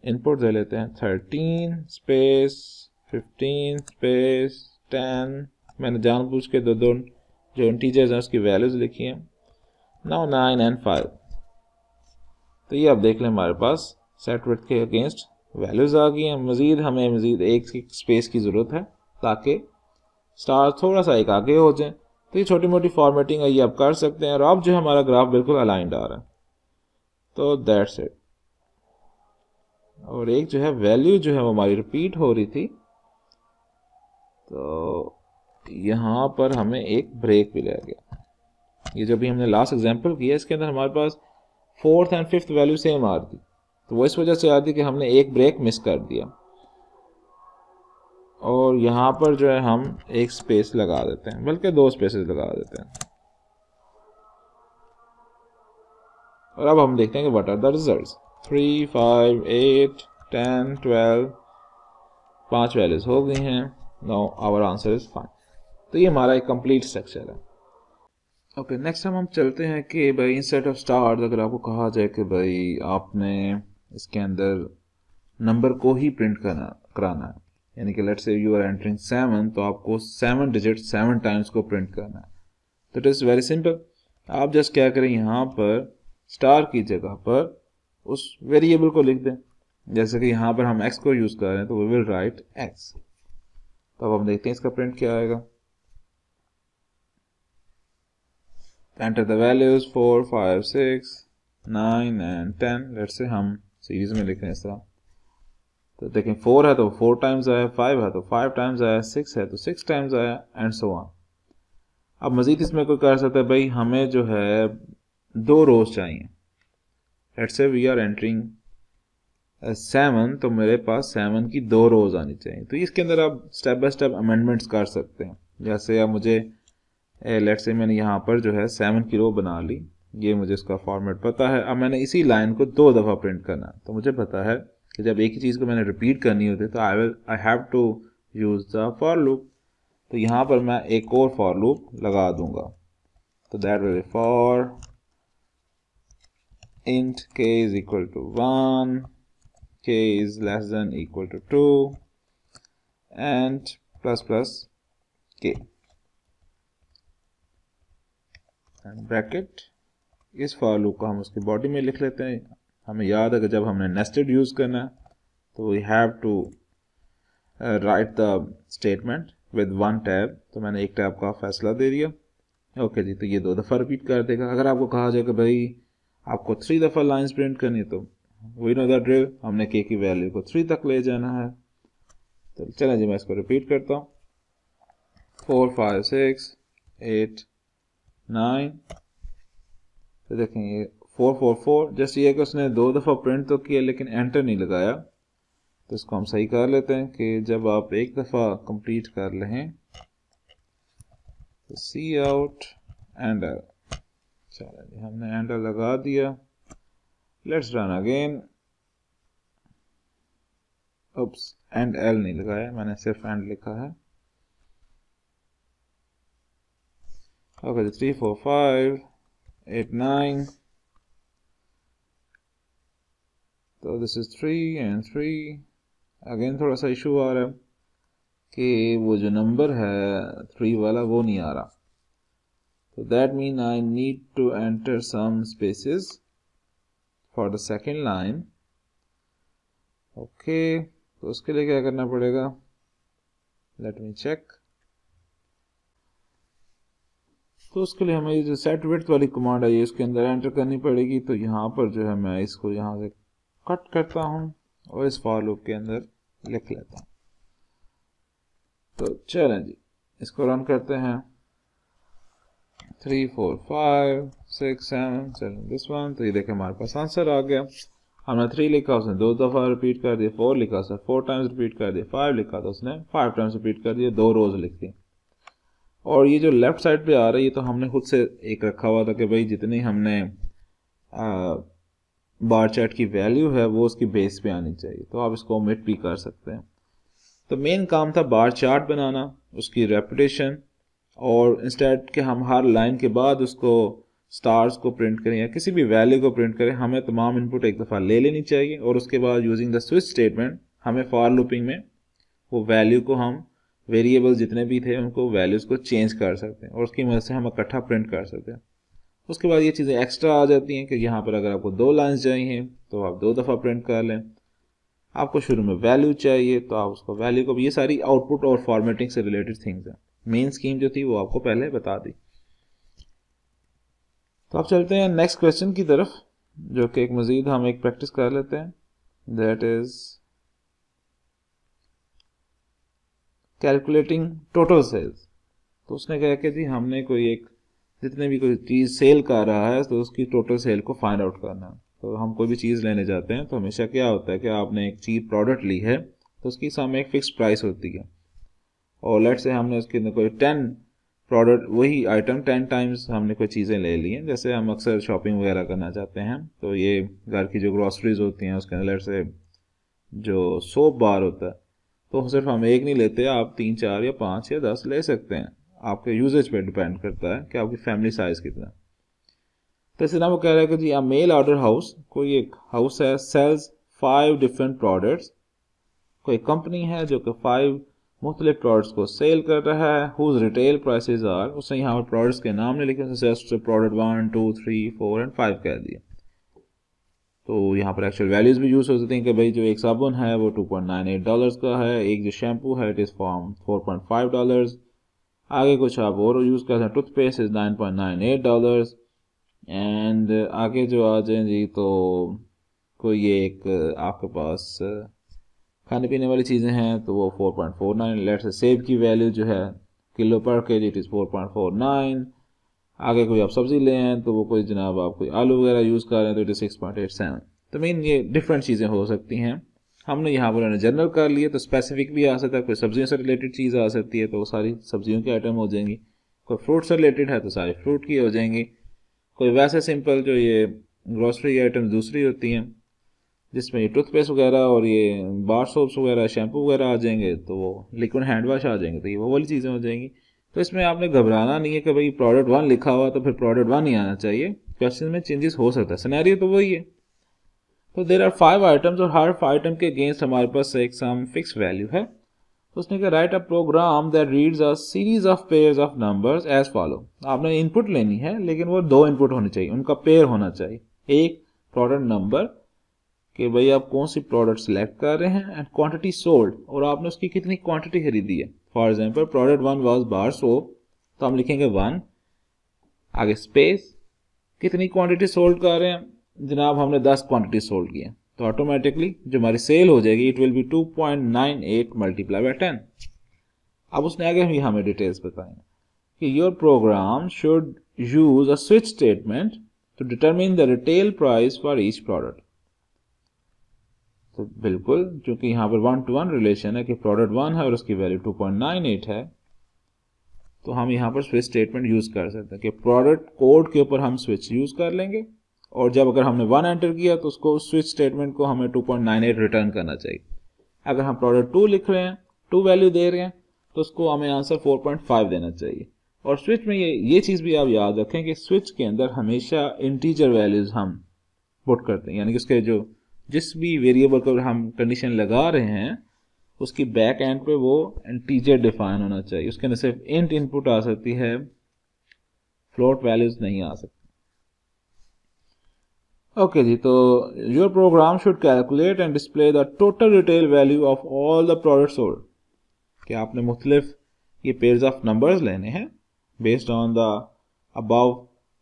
इनपुट दे लेते हैं 13 स्पेस 15 स्पेस 10। मैंने जानबूझ के दो जो इंटीजर्स हैं उसकी वैल्यूज लिखी हैं, नाउ 9 एंड 5। तो ये आप देख लें हमारे पास सेट विड्थ के अगेंस्ट वैल्यूज आ गई हैं। हमें एक स्पेस की ज़रूरत है ताकि स्टार थोड़ा सा एक आगे हो जाए। तो ये छोटी मोटी फॉर्मेटिंग है, ये आप कर सकते हैं, और अब जो हमारा ग्राफ बिल्कुल अलाइंड आ रहा है। तो दैट्स इट। और एक जो है वैल्यू जो है वो हमारी रिपीट हो रही थी, तो यहाँ पर हमें एक ब्रेक भी लग गया। ये जो भी हमने लास्ट एग्जांपल किया इसके अंदर हमारे पास 4th and 5th value same आ रही थी, तो वो इस वजह से आ रही कि हमने एक ब्रेक मिस कर दिया। और यहाँ पर जो है हम एक स्पेस लगा देते हैं, बल्कि 2 स्पेसेस लगा देते हैं। और अब हम देखते हैं कि what are the results. 3 5 8 10 12, 5 values हो गई हैं। Now our answer is 5। तो ये हमारा एक कंप्लीट स्ट्रक्चर है। ओके, नेक्स्ट हम चलते हैं कि भाई इंस्टेड ऑफ स्टार्स अगर आपको कहा जाए कि भाई आपने इसके अंदर नंबर को ही प्रिंट कराना है, यानी कि let's say you are entering 7, तो आपको 7 डिजिट 7 टाइम्स को प्रिंट करना है। तो इट इज़ वेरी सिंपल। आप जस्ट क्या करें, यहाँ पर स्टार की जगह पर उस वेरिएबल को लिख दें। जैसे कि यहाँ पर हम x को यूज़ कर रहे हैं तो वी विल राइट x। तो अब हम देखते हैं इसका प्रिंट क्या आएगा। Enter the values 4 5 6 9 and 10। Let's say हम सीरीज में लिख रहे हैं इस तरह। तो देखें 4 है तो 4 टाइम्स आया, 5 है तो 5 टाइम्स आया, 6 है तो 6 टाइम्स आया एंड सो ऑन। अब मजीद इसमें कोई कर सकता है, भाई हमें जो है 2 रोज चाहिए। Let's say we are entering 7, तो मेरे पास 7 की 2 रोज आनी चाहिए। तो इसके अंदर आप स्टेप बाय स्टेप अमेंडमेंट्स कर सकते हैं। जैसे अब मुझे लेट्स से मैंने यहाँ पर जो है 7 की रो बना ली, ये मुझे इसका फॉर्मेट पता है। अब मैंने इसी लाइन को 2 दफ़ा प्रिंट करना है, तो मुझे पता है कि जब एक ही चीज़ को मैंने रिपीट करनी होती है तो I have to use the for loop. तो यहाँ पर मैं एक और फॉर लूप लगा दूंगा, तो that will B for int k is equal to 1, k is less than equal to 2 and plus plus k and bracket. इस फॉर लूप को हम उसकी बॉडी में लिख लेते हैं। हमें याद है कि जब हमने नेस्टेड यूज करना है तो we have to write the statement with 1 tab. तो मैंने एक टैब का फैसला दे दिया। ओके जी, तो ये 2 दफ़ा रिपीट कर देगा। अगर आपको कहा जाए कि भाई आपको 3 दफ़ा लाइन्स प्रिंट करनी है, तो वी नो द ड्रिल, हमने के की वैल्यू को 3 तक ले जाना है। तो चलें जी, मैं इसको रिपीट करता हूँ। 4 5 6 8 9। तो देखें ये 4 4 4, जस्ट ये कि उसने 2 दफ़ा प्रिंट तो किया लेकिन एंटर नहीं लगाया। तो इसको हम सही कर लेते हैं कि जब आप एक दफ़ा कंप्लीट कर लें तो सी आउट एंटर। चलो जी, हमने एंटर लगा दिया। Let's run again. Oops, and L नहीं लगाया, मैंने सिर्फ एंड लिखा है। ओके, 3 4 5 8 9। तो दिस इज 3 एंड 3। अगेन थोड़ा सा इशू आ रहा है कि वो जो नंबर है 3 वाला वो नहीं आ रहा। तो that mean I need to enter some spaces for the second line. Okay, तो उसके लिए क्या करना पड़ेगा, लेट मी चेक। तो उसके लिए हमें जो सेट विड्थ वाली कमांड है इसके अंदर एंटर करनी पड़ेगी। तो यहाँ पर जो है मैं इसको यहाँ से कट करता हूँ और इस फॉर लूप के अंदर लिख लेता हूँ। तो चलें जी, इसको रन करते हैं। 3 4 5 6 7 7 दिस वन। तो ये देखें हमारे पास आंसर आ गया। हमने 3 लिखा, उसने 2 दफ़ा रिपीट कर दिया। 4 लिखा, उसने 4 टाइम्स रिपीट कर दिया। 5 लिखा तो उसने 5 टाइम्स रिपीट कर दिया। 2 रोज लिख दी। और ये जो लेफ्ट साइड पे आ रहा है ये तो हमने खुद से एक रखा हुआ था कि भाई जितनी हमने बार चार्ट की वैल्यू है वो उसकी बेस पे आनी चाहिए। तो आप इसको ओमिट भी कर सकते हैं। तो मेन काम था बार चार्ट बनाना, उसकी रेपुटेशन, और इंस्टेड के हम हर लाइन के बाद उसको स्टार्स को प्रिंट करें या किसी भी वैल्यू को प्रिंट करें, हमें तमाम इनपुट एक दफ़ा ले लेनी चाहिए और उसके बाद यूजिंग द स्विच स्टेटमेंट हमें फॉर लूपिंग में वो वैल्यू को हम वेरिएबल जितने भी थे उनको वैल्यूज़ को चेंज कर सकते हैं और उसकी मदद से हम इकट्ठा प्रिंट कर सकते हैं। उसके बाद ये चीज़ें एक्स्ट्रा आ जाती हैं कि यहाँ पर अगर आपको 2 लाइन्स चाहिए तो आप 2 दफ़ा प्रिंट कर लें। आपको शुरू में वैल्यू चाहिए तो आप उसको वैल्यू को भी, ये सारी आउटपुट और फॉर्मेटिंग से रिलेटेड थिंग्स हैं। मेन स्कीम जो थी वो आपको पहले बता दी। तो आप चलते हैं नेक्स्ट क्वेश्चन की तरफ, जो कि एक मजीद हम एक प्रैक्टिस कर लेते हैं। That is calculating total sales. तो उसने कहा कि जी हमने कोई एक जितने भी कोई चीज़ सेल कर रहा है तो उसकी टोटल सेल को फाइंड आउट करना है। तो हम कोई भी चीज़ लेने जाते हैं तो हमेशा क्या होता है कि आपने एक चीज़ प्रोडक्ट ली है तो उसकी सामने एक फिक्स प्राइस होती है, और लेट से हमने उसके अंदर कोई 10 प्रोडक्ट, वही आइटम 10 टाइम्स हमने कोई चीज़ें ले ली हैं। जैसे हम अक्सर शॉपिंग वगैरह करना चाहते हैं तो ये घर की जो ग्रॉसरीज होती हैं उसके अंदर लेट से जो सोप बार होता है तो सिर्फ हम एक नहीं लेते, आप 3 4 या 5 या 10 ले सकते हैं। आपके यूजेज पे डिपेंड करता है कि आपकी फैमिली साइज कितना। तो इस तरह वो कह रहा है कि जी आ मेल ऑर्डर हाउस, कोई एक हाउस है, सेल्स 5 डिफरेंट प्रोडक्ट्स। कोई कंपनी है जो कि 5 मुख्तलिफ प्रोडक्ट्स को सेल कर रहा है। हुज रिटेल प्राइसेस आर, उसने यहाँ पर प्रोडक्ट्स के नाम नहीं लिखे, जस्ट प्रोडक्ट 1 2 3 4 एंड 5 कह दिए। तो यहाँ पर एक्चुअल वैल्यूज भी यूज हो सकती हैं कि भाई जो एक साबुन है वो $2.98 का है, एक जो शैम्पू है इट इज़ फॉर्म $4.5। आगे कुछ आप और यूज़ करते हैं, टूथपेस्ट इज़ $9.98। एंड आगे जो आ जाए जी तो कोई एक आपके पास खाने पीने वाली चीज़ें हैं तो वो 4.49। लेट से सेब की वैल्यू जो है किलो पर केजी इट इज़ 4.49। आगे कोई आप सब्जी ले हैं तो वो कोई जनाब आप कोई आलू वगैरह यूज़ कर रहे हैं तो इट इज़ 6.87। तो मीन ये डिफरेंट चीज़ें हो सकती हैं। हमने यहाँ पर जनरल कर लिए, तो स्पेसिफिक भी आ सकता है, कोई सब्जियों से रिलेटेड चीज़ आ सकती है तो वो सारी सब्जियों के आइटम हो जाएंगी, कोई फ्रूट से रिलेटेड है तो सारी फ्रूट की हो जाएंगी, कोई वैसे सिंपल जो ये ग्रॉसरी आइटम दूसरी होती हैं जिसमें ये टूथपेस्ट वगैरह और ये बार सोप्स वगैरह शैम्पू वगैरह आ जाएंगे, तो वो लिक्विड हैंड वॉश आ जाएंगे, तो ये वो वाली चीज़ें हो जाएंगी। तो इसमें आपने घबराना नहीं है कि भाई प्रोडक्ट 1 लिखा हुआ तो फिर प्रोडक्ट 1 ही आना चाहिए, क्वेश्चन में चेंजेस हो सकता है, सिनेरियो तो वही है। तो देर आर 5 आइटम्स और हर 5 आइटम के अगेंस्ट हमारे पास एक सम फिक्स वैल्यू है। तो उसने कहा write a program that reads a series of pairs of numbers as follow. आपने इनपुट लेनी है, लेकिन वो 2 इनपुट होने चाहिए, उनका पेयर होना चाहिए। एक प्रोडक्ट नंबर कि भाई आप कौन सी प्रोडक्ट सेलेक्ट कर रहे हैं, एंड क्वांटिटी सोल्ड, और आपने उसकी कितनी क्वांटिटी खरीदी है। For example product 1 was bar soap, तो हम लिखेंगे 1, आगे स्पेस, कितनी क्वांटिटी सोल्ड कर रहे हैं, जनाब हमने 10 क्वांटिटी सोल्ड की है, तो ऑटोमेटिकली जो हमारी सेल हो जाएगी it will be 2.98 multiply by 10। अब उसने आगे हमें डिटेल्स बताएं कि your program should use a switch statement to determine the retail price for each product. तो बिल्कुल, क्योंकि यहाँ पर 1-to-1 रिलेशन है कि प्रोडक्ट 1 है और उसकी वैल्यू 2.98 है, तो हम यहाँ पर स्विच स्टेटमेंट यूज कर सकते हैं कि प्रोडक्ट कोड के ऊपर हम स्विच यूज कर लेंगे, और जब अगर हमने 1 एंटर किया तो उसको स्विच स्टेटमेंट को हमें 2.98 रिटर्न करना चाहिए। अगर हम प्रोडक्ट 2 लिख रहे हैं, 2 वैल्यू दे रहे हैं, तो उसको हमें आंसर 4.5 देना चाहिए। और स्विच में ये चीज़ भी आप याद रखें कि स्विच के अंदर हमेशा इंटीजर वैल्यूज हम पुट करते हैं, यानी कि उसके जो जिस भी वेरिएबल को हम कंडीशन लगा रहे हैं उसकी बैक एंड पे वो इंटीजर डिफाइन होना चाहिए, उसके अंदर सिर्फ इंट इनपुट आ सकती है, फ्लोट वैल्यूज नहीं आ सकती। ओके जी, तो your program should calculate and display the total retail value of all the products sold, कि आपने मुख्तलिफ ये पेयर्स ऑफ नंबर्स लेने हैं based on the above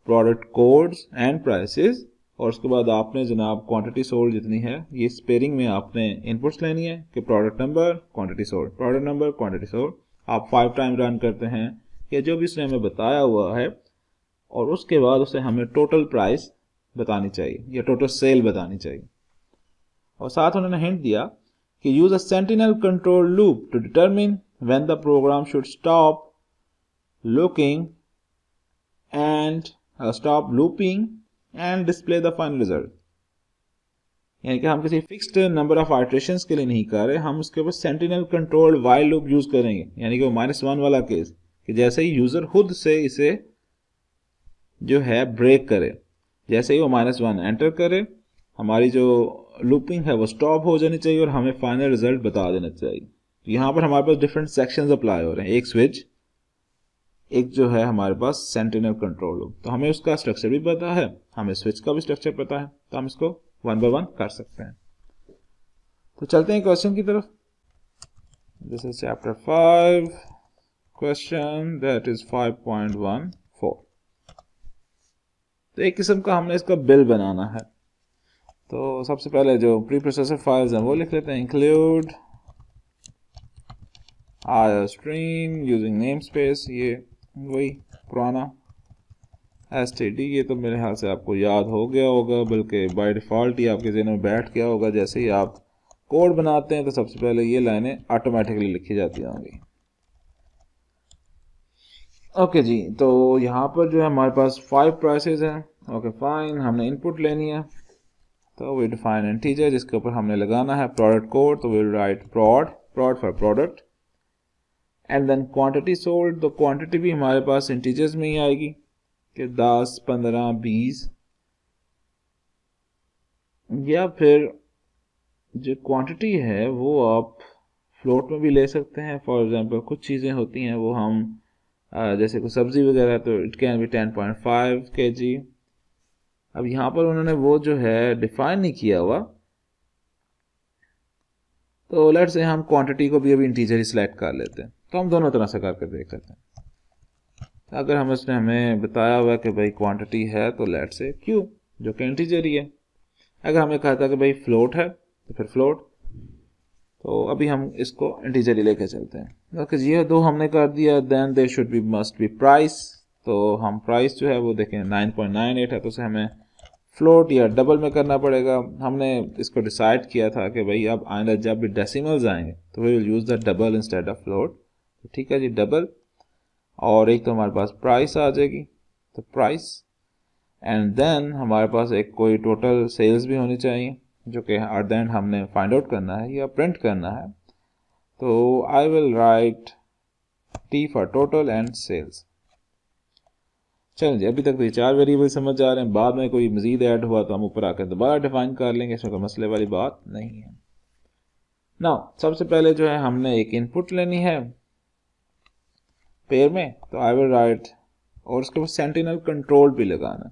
product codes and prices, और उसके बाद आपने जनाब क्वांटिटी सोल्ड जितनी है ये स्पेयरिंग में आपने इनपुट्स लेनी है कि product number quantity sold, product number quantity sold. आप 5 टाइम रन करते हैं या जो भी उसने हमें बताया हुआ है, और उसके बाद उसे हमें टोटल प्राइस बतानी चाहिए या टोटल सेल बतानी चाहिए। और साथ उन्होंने हिंट दिया कि use a sentinel control loop to determine when the program should stop looking and stop looping and display the final result. यानी कि हम किसी फिक्स्ड नंबर ऑफ आइटरेशंस के लिए नहीं कर रहे, हम उसके ऊपर sentinel control while loop use करेंगे, यानी कि वो -1 वाला केस, कि जैसे ही यूजर खुद से इसे जो है ब्रेक करे, जैसे ही वो -1 एंटर करे, हमारी जो लूपिंग है वो स्टॉप हो जानी चाहिए और हमें फाइनल रिजल्ट बता देना चाहिए। तो यहाँ पर हमारे पास डिफरेंट सेक्शंस अप्लाई हो रहे हैं, एक स्विच, एक जो है हमारे पास सेंटिनल कंट्रोल लूप। तो हमें उसका स्ट्रक्चर भी पता है, हमें स्विच का भी स्ट्रक्चर पता है, तो हम इसको 1 by 1 कर सकते हैं। तो चलते हैं क्वेश्चन की तरफ। This is chapter 5, question that is 5.14। तो एक किस्म का हमने इसका बिल बनाना है। तो सबसे पहले जो प्री प्रोसेसर फाइल्स हैं वो लिख लेते हैं, include IOStream using name space, ये वही पुराना std, ये तो मेरे ख्याल से आपको याद हो गया होगा, बल्कि बाय डिफ़ॉल्ट ही आपके ज़हन में बैठ गया होगा। जैसे ही आप कोड बनाते हैं तो सबसे पहले ये लाइनें ऑटोमेटिकली लिखी जाती होंगी। ओके जी, तो यहाँ पर जो है हमारे पास 5 प्राइसेस हैं। ओके फाइन, हमने इनपुट लेनी है, तो वी डिफाइन इंटीजर जिसके ऊपर हमने लगाना है प्रोडक्ट कोड, तो will write prod for product, and then quantity sold, तो क्वांटिटी भी हमारे पास इंटीजर्स में ही आएगी कि 10, 15, 20, या फिर जो क्वांटिटी है वो आप फ्लोट में भी ले सकते हैं। फॉर एग्जांपल कुछ चीज़ें होती हैं वो हम जैसे कोई सब्जी वगैरह, तो इट कैन बी 10.5 kg। अब यहाँ पर उन्होंने वो जो है डिफाइन नहीं किया हुआ, तो लेट्स से हम क्वांटिटी को भी अभी इंटीजर ही सिलेक्ट कर लेते हैं। तो हम दोनों तरह से करके देख लेते हैं। अगर हम इसने हमें बताया हुआ है कि भाई क्वांटिटी है, तो लेट्स से क्यू जो कि इंटीजर ही है। अगर हमें कहा था कि भाई फ्लोट है, तो फिर फ्लोट, तो अभी हम इसको इंटीजर ही लेके चलते हैं। ओके जी, ये 2 हमने कर दिया। Then there should be must be price, तो हम प्राइस जो है वो देखें 9.98 है, तो उसे हमें फ्लोट या डबल में करना पड़ेगा। हमने इसको डिसाइड किया था कि भाई अब आइंदा जब भी डेसिमल्स आएंगे तो we will use the double instead of float. ठीक है जी, डबल। और एक तो हमारे पास प्राइस आ जाएगी, तो प्राइस, एंड देन हमारे पास एक कोई टोटल सेल्स भी होनी चाहिए जो कि एट द एंड हमने फाइंड आउट करना है या प्रिंट करना है। तो I will write T for total and sales. चलें जी, अभी तक तो ये 4 वेरिएबल समझ आ रहे हैं, बाद में कोई मजीद ऐड हुआ तो हम ऊपर आकर दोबारा डिफाइन कर लेंगे, इसमें कोई मसले वाली बात नहीं है। नाउ सबसे पहले जो है हमने एक इनपुट लेनी है पेयर में, तो आई विल राइट, और उसके बाद सेंटिनल कंट्रोल भी लगाना।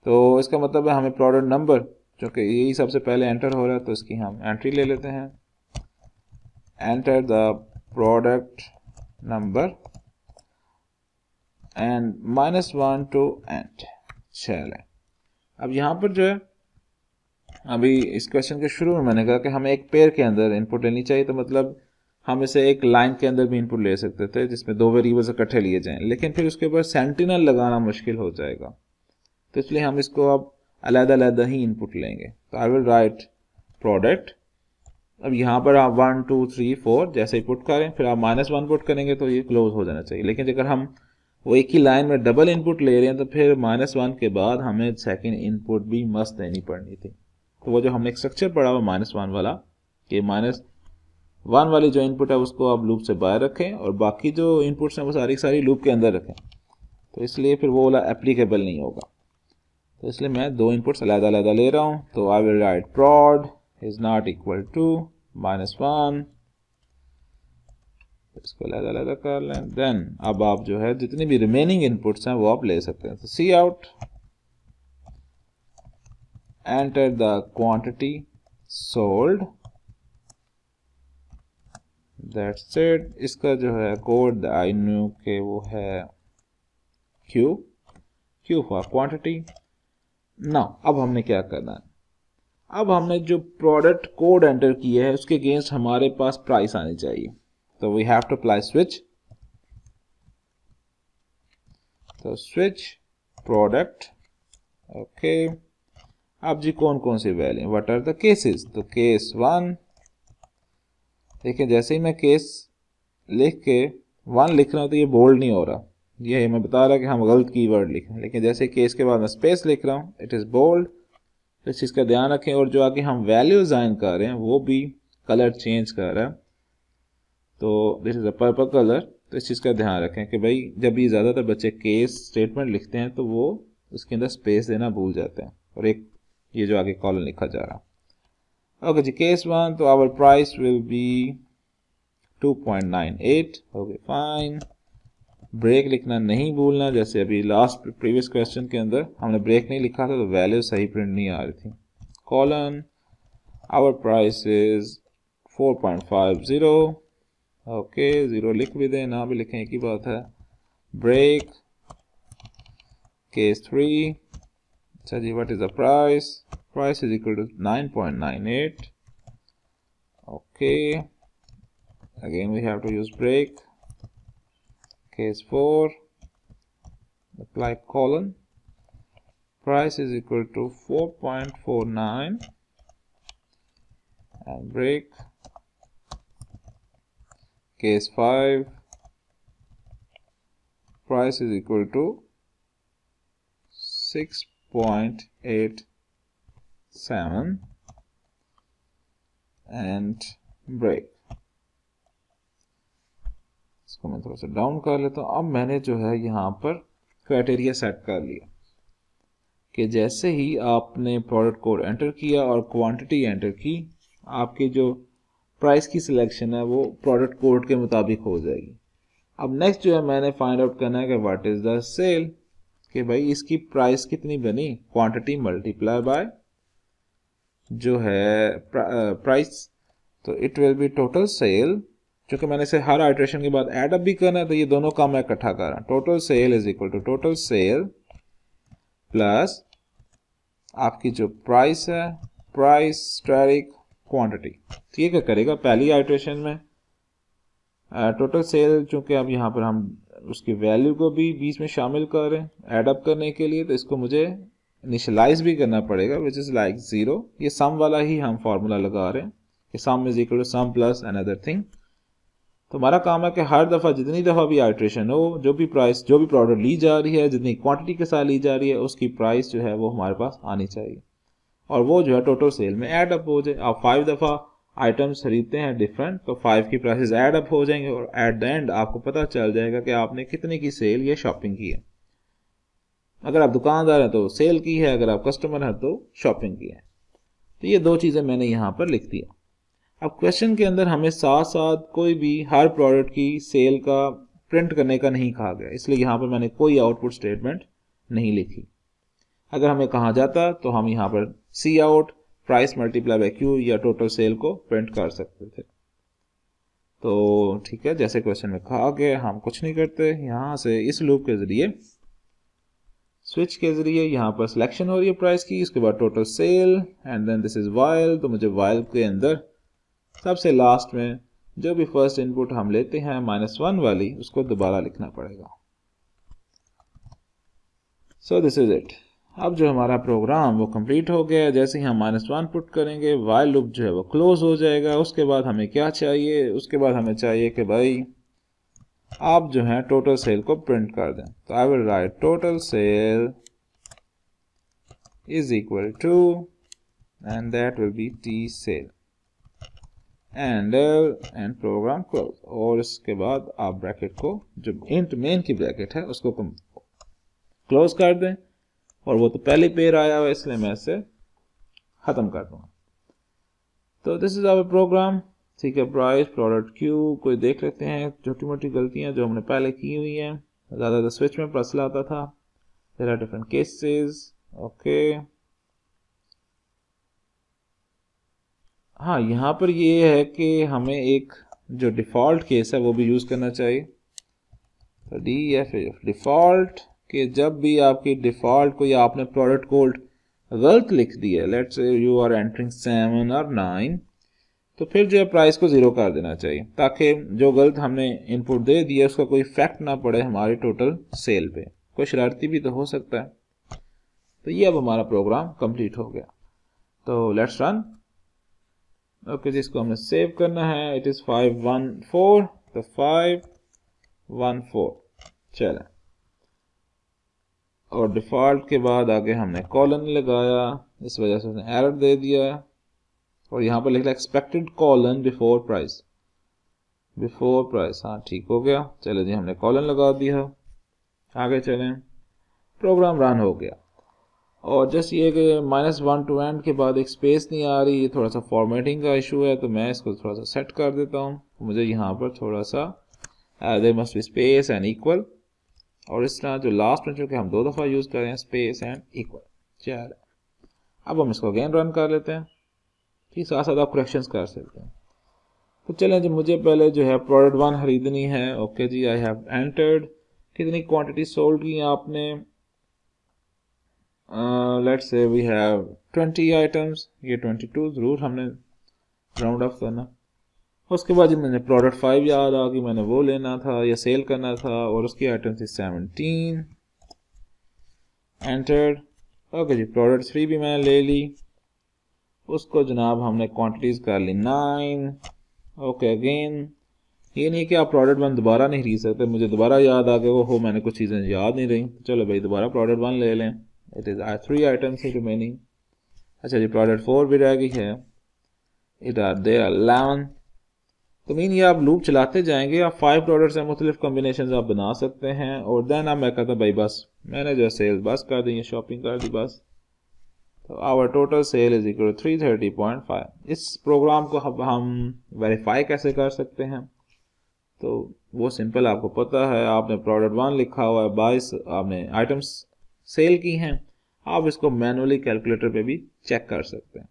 तो इसका मतलब है हमें प्रोडक्ट नंबर, जो कि यही सबसे पहले एंटर हो रहा है, तो इसकी हम एंट्री ले लेते हैं, enter the product number and -1 to end. चलें, अब यहाँ पर जो है अभी इस क्वेश्चन के शुरू में मैंने कहा कि हमें एक पेयर के अंदर इनपुट लेनी चाहिए, तो मतलब हम इसे एक लाइन के अंदर भी इनपुट ले सकते थे जिसमें 2 वेरिएबल्स इकट्ठे लिए जाएं, लेकिन फिर उसके ऊपर सेंटिनल लगाना मुश्किल हो जाएगा, तो इसलिए हम इसको अब अलग-अलग ही इनपुट लेंगे। तो आई विल राइट प्रोडक्ट, अब यहाँ पर आप 1 2 3 4 जैसे ही पुट करें, फिर आप -1 पुट करेंगे तो ये क्लोज हो जाना चाहिए। लेकिन अगर हम वो एक ही लाइन में डबल इनपुट ले रहे हैं तो फिर -1 के बाद हमें सेकंड इनपुट भी मस्त देनी पड़नी थी। तो वो जो हमने एक स्ट्रक्चर पढ़ा हुआ -1 वाला, कि -1 वाली जो इनपुट है उसको आप लूप से बाहर रखें और बाकी जो इनपुट्स हैं वो सारी सारी लूप के अंदर रखें, तो इसलिए फिर वो वाला एप्लीकेबल नहीं होगा। तो इसलिए मैं 2 इनपुट्स अलग-अलग ले रहा हूँ। तो I will write prod is not equal to -1, इसको अलग-अलग कर लें। देन अब आप जो है जितनी भी रिमेनिंग इनपुट्स हैं वो आप ले सकते हैं। तो C out, enter the quantity sold, that's it. इसका जो है कोड आई न्यू के वो है Q फॉर क्वांटिटी। नाउ अब हमने क्या करना है, अब हमने जो प्रोडक्ट कोड एंटर किया है उसके अगेंस्ट हमारे पास प्राइस आनी चाहिए, तो we have to apply switch. तो स्विच प्रोडक्ट, ओके। अब जी कौन कौन सी value, what are the cases, तो केस 1, देखिए जैसे ही मैं केस लिख के 1 लिख रहा हूँ तो ये बोल्ड नहीं हो रहा, ये मैं बता रहा कि हम गलत कीवर्ड लिखें, लेकिन जैसे केस के बाद मैं स्पेस लिख रहा हूँ इट इज़ बोल्ड। तो इस चीज़ का ध्यान रखें, और जो आगे हम वैल्यू असाइन कर रहे हैं वो भी कलर चेंज कर रहा है, तो this is a purple colour. तो इस चीज़ का ध्यान रखें कि भाई जब भी ज़्यादातर बच्चे केस स्टेटमेंट लिखते हैं तो वो उसके अंदर स्पेस देना भूल जाते हैं, और एक ये जो आगे कॉलम लिखा जा रहा है। ओके जी, केस 1, तो our price will be 2.98, okay fine. Break लिखना नहीं भूलना, जैसे अभी लास्ट प्रीवियस क्वेश्चन के अंदर हमने ब्रेक नहीं लिखा था तो वैल्यू सही प्रिंट नहीं आ रही थी। Colon, our price is 4.50, okay, 0 लिख भी दें ना भी लिखें एक ही बात है। ब्रेक, केस 3, अच्छा जी, what is the price, price is equal to 9.98, okay, again we have to use break. Case 4, apply colon, price is equal to 4.49 and break. Case 5, price is equal to 6.87 and break. इसको मैं थोड़ा सा डाउन कर लेता हूँ। अब मैंने जो है यहाँ पर क्राइटेरिया सेट कर लिया कि जैसे ही आपने प्रोडक्ट कोड एंटर किया और क्वांटिटी एंटर की, आपकी जो प्राइस की सिलेक्शन है वो प्रोडक्ट कोड के मुताबिक हो जाएगी। अब नेक्स्ट जो है मैंने फाइंड आउट करना है कि व्हाट इज द सेल, कि भाई इसकी प्राइस कितनी बनी, क्वांटिटी मल्टीप्लाई बाय जो है प्राइस, तो it will B total sale. क्योंकि मैंने इसे हर आइट्रेशन के बाद ऐड अप भी करना है तो ये दोनों काम मैं इकट्ठा कर रहा हूँ। Total sale is equal to total sale plus आपकी जो प्राइस है, प्राइस स्टैटिक क्वांटिटी। तो ये क्या करेगा, पहली आइट्रेशन में टोटल सेल, चूंकि अब यहाँ पर हम उसकी वैल्यू को भी बीच में शामिल कर रहे हैं ऐड अप करने के लिए, तो इसको मुझे इनिशियलाइज भी करना पड़ेगा विच इज़ लाइक 0। ये सम वाला ही हम फार्मूला लगा रहे हैं कि sum is equal to sum plus another thing. तो हमारा काम है कि हर दफ़ा जितनी दफ़ा भी आइट्रेशन हो, जो भी प्राइस, जो भी प्रोडक्ट ली जा रही है, जितनी क्वांटिटी के साथ ली जा रही है, उसकी प्राइस जो है वो हमारे पास आनी चाहिए और वो जो है टोटल सेल में ऐड अप हो जाए। आप 5 दफ़ा आइटम्स खरीदते हैं डिफरेंट, तो 5 की प्राइसेस ऐड अप हो जाएंगे और एट द एंड आपको पता चल जाएगा कि आपने कितने की सेल या शॉपिंग की है। अगर आप दुकानदार हैं तो सेल की है, अगर आप कस्टमर हैं तो शॉपिंग की है। तो ये दो चीज़ें मैंने यहाँ पर लिख दिया। अब क्वेश्चन के अंदर हमें साथ साथ कोई भी हर प्रोडक्ट की सेल का प्रिंट करने का नहीं कहा गया, इसलिए यहाँ पर मैंने कोई आउटपुट स्टेटमेंट नहीं लिखी। अगर हमें कहा जाता तो हम यहाँ पर C out price multiply by Q या टोटल सेल को प्रिंट कर सकते थे। तो ठीक है, जैसे क्वेश्चन में कहा गया हम कुछ नहीं करते, यहाँ से इस लूप के जरिए, स्विच के जरिए यहाँ पर सिलेक्शन हो रही है प्राइस की, उसके बाद total sale and then this is while. तो मुझे वाइल के अंदर सबसे लास्ट में जो भी फर्स्ट इनपुट हम लेते हैं -1 वाली, उसको दोबारा लिखना पड़ेगा। So this is it. अब जो हमारा प्रोग्राम वो कंप्लीट हो गया। जैसे ही हम -1 पुट करेंगे वाइल लूप जो है वो क्लोज हो जाएगा। उसके बाद हमें क्या चाहिए, उसके बाद हमें चाहिए कि भाई आप जो है टोटल सेल को प्रिंट कर दें। तो I will write total sale is equal to and that will be T sale and program close. और इसके बाद आप ब्रैकेट को, जो इंट मेन की ब्रैकेट है, उसको क्लोज कर दें। और वो तो पहले पेयर आया हुआ इसलिए मैं इसे खत्म कर दूंगा। तो दिस इज आवर प्रोग्राम। ठीक है, प्राइस प्रोडक्ट क्यू, कोई देख लेते हैं छोटी मोटी गलतियां जो हमने पहले की हुई हैं। ज़्यादातर स्विच में मसला आता था। There are different cases. Okay, हाँ, यहाँ पर ये है कि हमें एक जो डिफ़ॉल्ट केस है वो भी यूज़ करना चाहिए। तो DEF डिफ़ॉल्ट कि जब भी आपकी डिफ़ॉल्ट को या आपने प्रोडक्ट कोड गलत लिख दिया, let's say you are entering 7 और 9, तो फिर जो है प्राइस को 0 कर देना चाहिए, ताकि जो गलत हमने इनपुट दे दिया उसका कोई इफेक्ट ना पड़े हमारी टोटल सेल पे। कोई शरारती भी तो हो सकता है। तो ये अब हमारा प्रोग्राम कंप्लीट हो गया। तो लेट्स रन। ओके, जिसको हमने सेव करना है, इट इज़ 514, तो 514 चलें। और डिफ़ॉल्ट के बाद आगे हमने कॉलन लगाया, इस वजह से उसने एरर दे दिया। और यहाँ पर लिखा expected colon before price, before price. हाँ, ठीक हो गया। चले जी, हमने कॉलन लगा दिया। आगे चलें, प्रोग्राम रन हो गया। और जस्ट ये कि -1 टू एंड के बाद एक स्पेस नहीं आ रही, ये थोड़ा सा फॉर्मेटिंग का इशू है, तो मैं इसको थोड़ा सा सेट कर देता हूँ। मुझे यहाँ पर थोड़ा सा there must be space and equal, और इस तरह जो लास्ट में चूँकि हम 2 दफ़ा यूज़ कर रहे हैं, स्पेस एंड इक्वल। चल, अब हम इसको अगेन रन कर लेते हैं। ठीक, साथ साथ आप करेक्शंस कर सकते हैं। तो चलें जी, मुझे पहले जो है प्रोडक्ट 1 खरीदनी है। ओके जी, आई हैव एंटर्ड। कितनी क्वांटिटी सोल्ड की आपने? Let's say we have 20 items. ये 22 ज़रूर हमने राउंड ऑफ करना। उसके बाद जब मैंने प्रोडक्ट 5 याद आ गई, मैंने वो लेना था या सेल करना था, और उसकी आइटम थी 17। एंटर्ड। ओके जी, प्रोडक्ट 3 भी मैंने ले ली। उसको जनाब हमने क्वांटिटीज़ कर ली 9। ओके, अगेन ये नहीं कि आप प्रोडक्ट 1 दोबारा नहीं खरीद सकते। मुझे दोबारा याद आ गया, वो हो मैंने कुछ चीज़ें याद नहीं रही, तो चलो भाई दोबारा प्रोडक्ट 1 ले लें। It is 3 items remaining. अच्छा जी, प्रोडक्ट 4 भी रह गई है। It are there 11। तो मीन ये आप लूप चलाते जाएंगे, आप 5 प्रोडक्ट्स हैं, मुख्तलिफ कॉम्बिनेशन आप बना सकते हैं। और देन अब मैं कहता भाई बस मैंने जो सेल्स बस कर दी, शॉपिंग कर दी बस। तो our total sale is equal 330.5। इस प्रोग्राम को हम वेरीफाई कैसे कर सकते हैं? तो वो सिंपल, आपको पता है, आपने प्रोडक्ट 1 लिखा हुआ है, 22 आपने आइटम्स सेल की हैं। आप इसको मैनुअली कैलकुलेटर पे भी चेक कर सकते हैं,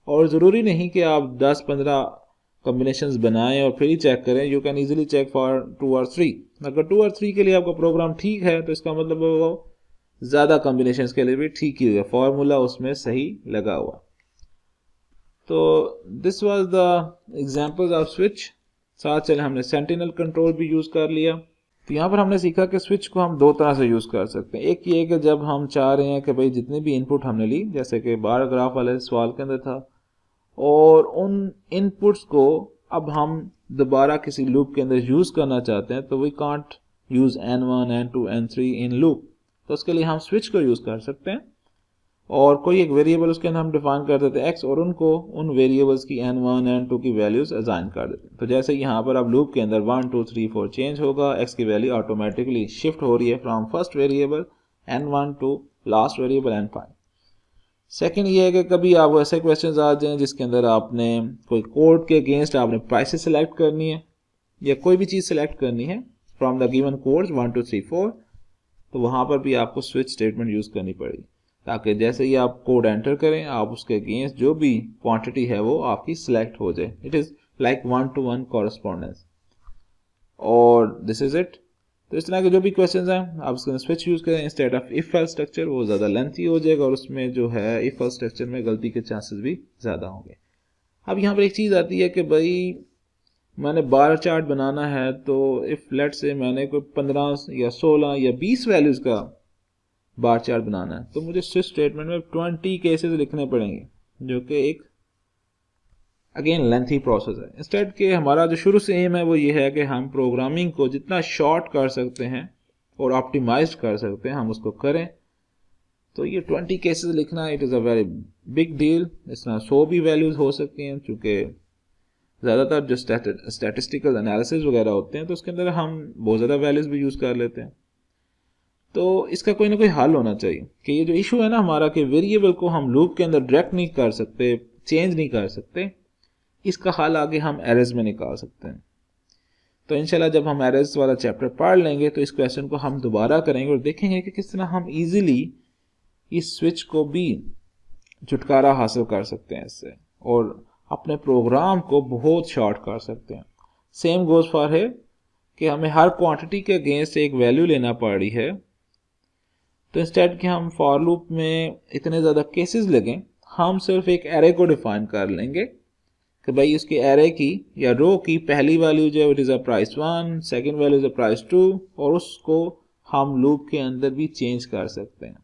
और ज़रूरी नहीं कि आप 10-15 कॉम्बिनेशंस बनाएं और फिर ही चेक करें। You can easily check for 2 और 3। अगर 2 और 3 के लिए आपका प्रोग्राम ठीक है, तो इसका मतलब वो ज़्यादा कॉम्बिनेशंस के लिए भी ठीक ही होगा, फार्मूला उसमें सही लगा हुआ। तो this was the examples off switch. साथ चले हमने सेंटिनल कंट्रोल भी यूज़ कर लिया। तो यहाँ पर हमने सीखा कि स्विच को हम दो तरह से यूज़ कर सकते हैं। एक ये कि जब हम चाह रहे हैं कि भाई जितने भी इनपुट हमने ली, जैसे कि बार ग्राफ वाले सवाल के अंदर था, और उन इनपुट्स को अब हम दोबारा किसी लूप के अंदर यूज़ करना चाहते हैं, तो we can't use n1 n2 n3 in loop, तो उसके लिए हम स्विच को यूज़ कर सकते हैं और कोई एक वेरिएबल उसके अंदर हम डिफाइन कर देते हैं x, और उनको उन वेरिएबल्स की n1 n2 की वैल्यूज असाइन कर देते हैं। तो जैसे यहाँ पर अब लूप के अंदर 1 2 3 4 चेंज होगा, x की वैल्यू ऑटोमेटिकली शिफ्ट हो रही है from first variable n1 to last variable n5। Second ये है कि कभी आप ऐसे क्वेश्चंस आ जाएं जिसके अंदर आपने कोई कोड के अगेंस्ट आपने प्राइसेस सेलेक्ट करनी है या कोई भी चीज़ सेलेक्ट करनी है फ्रॉम द गिवन कोड्स 1 2 3 4, तो वहाँ पर भी आपको स्विच स्टेटमेंट यूज़ करनी पड़ेगी, ताकि जैसे ही आप कोड एंटर करें आप उसके अगेंस्ट जो भी क्वांटिटी है वो आपकी सिलेक्ट हो जाए। It is like 1-to-1 correspondence, और दिस इज इट। तो इस तरह के जो भी क्वेश्चंस हैं आप उसके स्विच यूज़ करें instead of if else structure, वो ज़्यादा लेंथी हो जाएगा और उसमें जो है इफ एल्स स्ट्रक्चर में गलती के चांसेस भी ज़्यादा होंगे। अब यहाँ पर एक चीज़ आती है कि भाई मैंने बार चार्ट बनाना है, तो इफ़ लेट से मैंने कोई 15 या 16 या 20 वैल्यूज़ का बार चार्ट बनाना है, तो मुझे स्विच स्टेटमेंट में 20 केसेस लिखने पड़ेंगे, जो कि एक अगेन लेंथी प्रोसेस है। इंस्टेड के हमारा जो शुरू से एम है वो ये है कि हम प्रोग्रामिंग को जितना शॉर्ट कर सकते हैं और ऑप्टिमाइज कर सकते हैं हम उसको करें। तो ये 20 केसेस लिखना it is a very big deal. इस तरह 100 भी वैल्यूज हो सकती हैं, चूँकि ज़्यादातर जो स्टैटिस्टिकल एनालिसिस वगैरह होते हैं तो उसके अंदर हम बहुत ज़्यादा वैल्यूज भी यूज़ कर लेते हैं। तो इसका कोई ना कोई हल होना चाहिए कि ये जो इशू है ना हमारा कि वेरिएबल को हम लूप के अंदर डायरेक्ट नहीं कर सकते, चेंज नहीं कर सकते, इसका हल आगे हम एरेज में निकाल सकते हैं। तो इंशाल्लाह जब हम एरेज वाला चैप्टर पढ़ लेंगे तो इस क्वेश्चन को हम दोबारा करेंगे और देखेंगे कि किस तरह हम इजीली इस स्विच को भी छुटकारा हासिल कर सकते हैं इससे और अपने प्रोग्राम को बहुत शॉर्ट कर सकते हैं। सेम गोज फॉर है कि हमें हर क्वांटिटी के अगेंस्ट एक वैल्यू लेना पड़ रही है, तो इंस्टेड कि हम फॉर लूप में इतने ज़्यादा केसेस लगें, हम सिर्फ एक एरे को डिफाइन कर लेंगे कि भाई उसके एरे की या रो की पहली वैल्यू जो है it is a price 1, second value is a price 2, और उसको हम लूप के अंदर भी चेंज कर सकते हैं।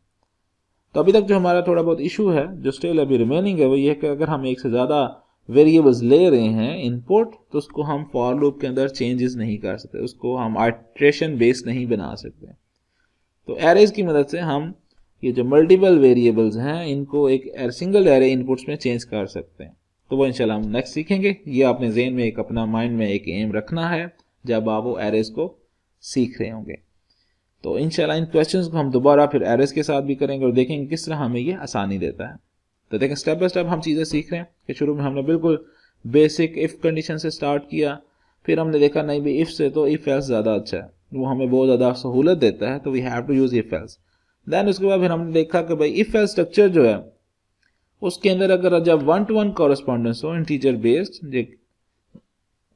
तो अभी तक जो हमारा थोड़ा बहुत इशू है जो स्टिल अभी रिमेनिंग है वो ये है कि अगर हम एक से ज़्यादा वेरिएबल्स ले रहे हैं इनपुट, तो उसको हम फॉर लूप के अंदर चेंजेस नहीं कर सकते, उसको हम आइट्रेशन बेस्ड नहीं बना सकते। तो एरेज की मदद से हम ये जो मल्टीपल वेरिएबल्स हैं इनको एक सिंगल एरे इनपुट्स में चेंज कर सकते हैं। तो वो इंशाल्लाह हम नेक्स्ट सीखेंगे। ये आपने ज़हन में एक अपना माइंड में एक एम रखना है जब आप वो एरेज को सीख रहे होंगे। तो इंशाल्लाह इन क्वेश्चंस को हम दोबारा फिर एरेज के साथ भी करेंगे और देखेंगे किस तरह हमें ये आसानी देता है। तो देखें स्टेप बाय स्टेप हम चीज़ें सीख रहे हैं कि शुरू में हमने बिल्कुल बेसिक इफ़ कंडीशन से स्टार्ट किया, फिर हमने देखा नहीं भी इफ़ से तो इफ़ एल्स ज़्यादा अच्छा है, वो हमें बहुत ज़्यादा सहूलत देता है, तो we have to use if else. Then उसके बाद फिर हमने देखा कि भाई इफ़ एल्स स्ट्रक्चर जो है उसके अंदर अगर जब 1-to-1 कॉरेस्पॉन्डेंस हो इंटीजर बेस्ड,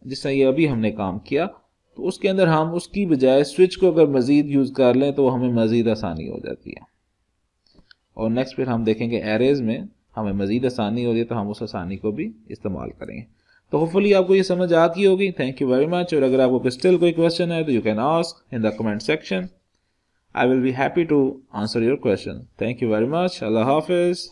जिस तरह ये अभी हमने काम किया, तो उसके अंदर हम उसकी बजाय स्विच को अगर मज़ीद यूज़ कर लें तो हमें मज़ीद आसानी हो जाती है। और नेक्स्ट फिर हम देखेंगे एरेज में हमें मज़ीद आसानी हो रही है तो हम उस आसानी को भी इस्तेमाल करेंगे। तो होपफुली आपको ये समझ आती होगी। Thank you very much. और अगर आपको स्टिल कोई क्वेश्चन है तो you can ask in the comment section. I will be happy to answer your question. Thank you very much. अल्लाह हाफिज़।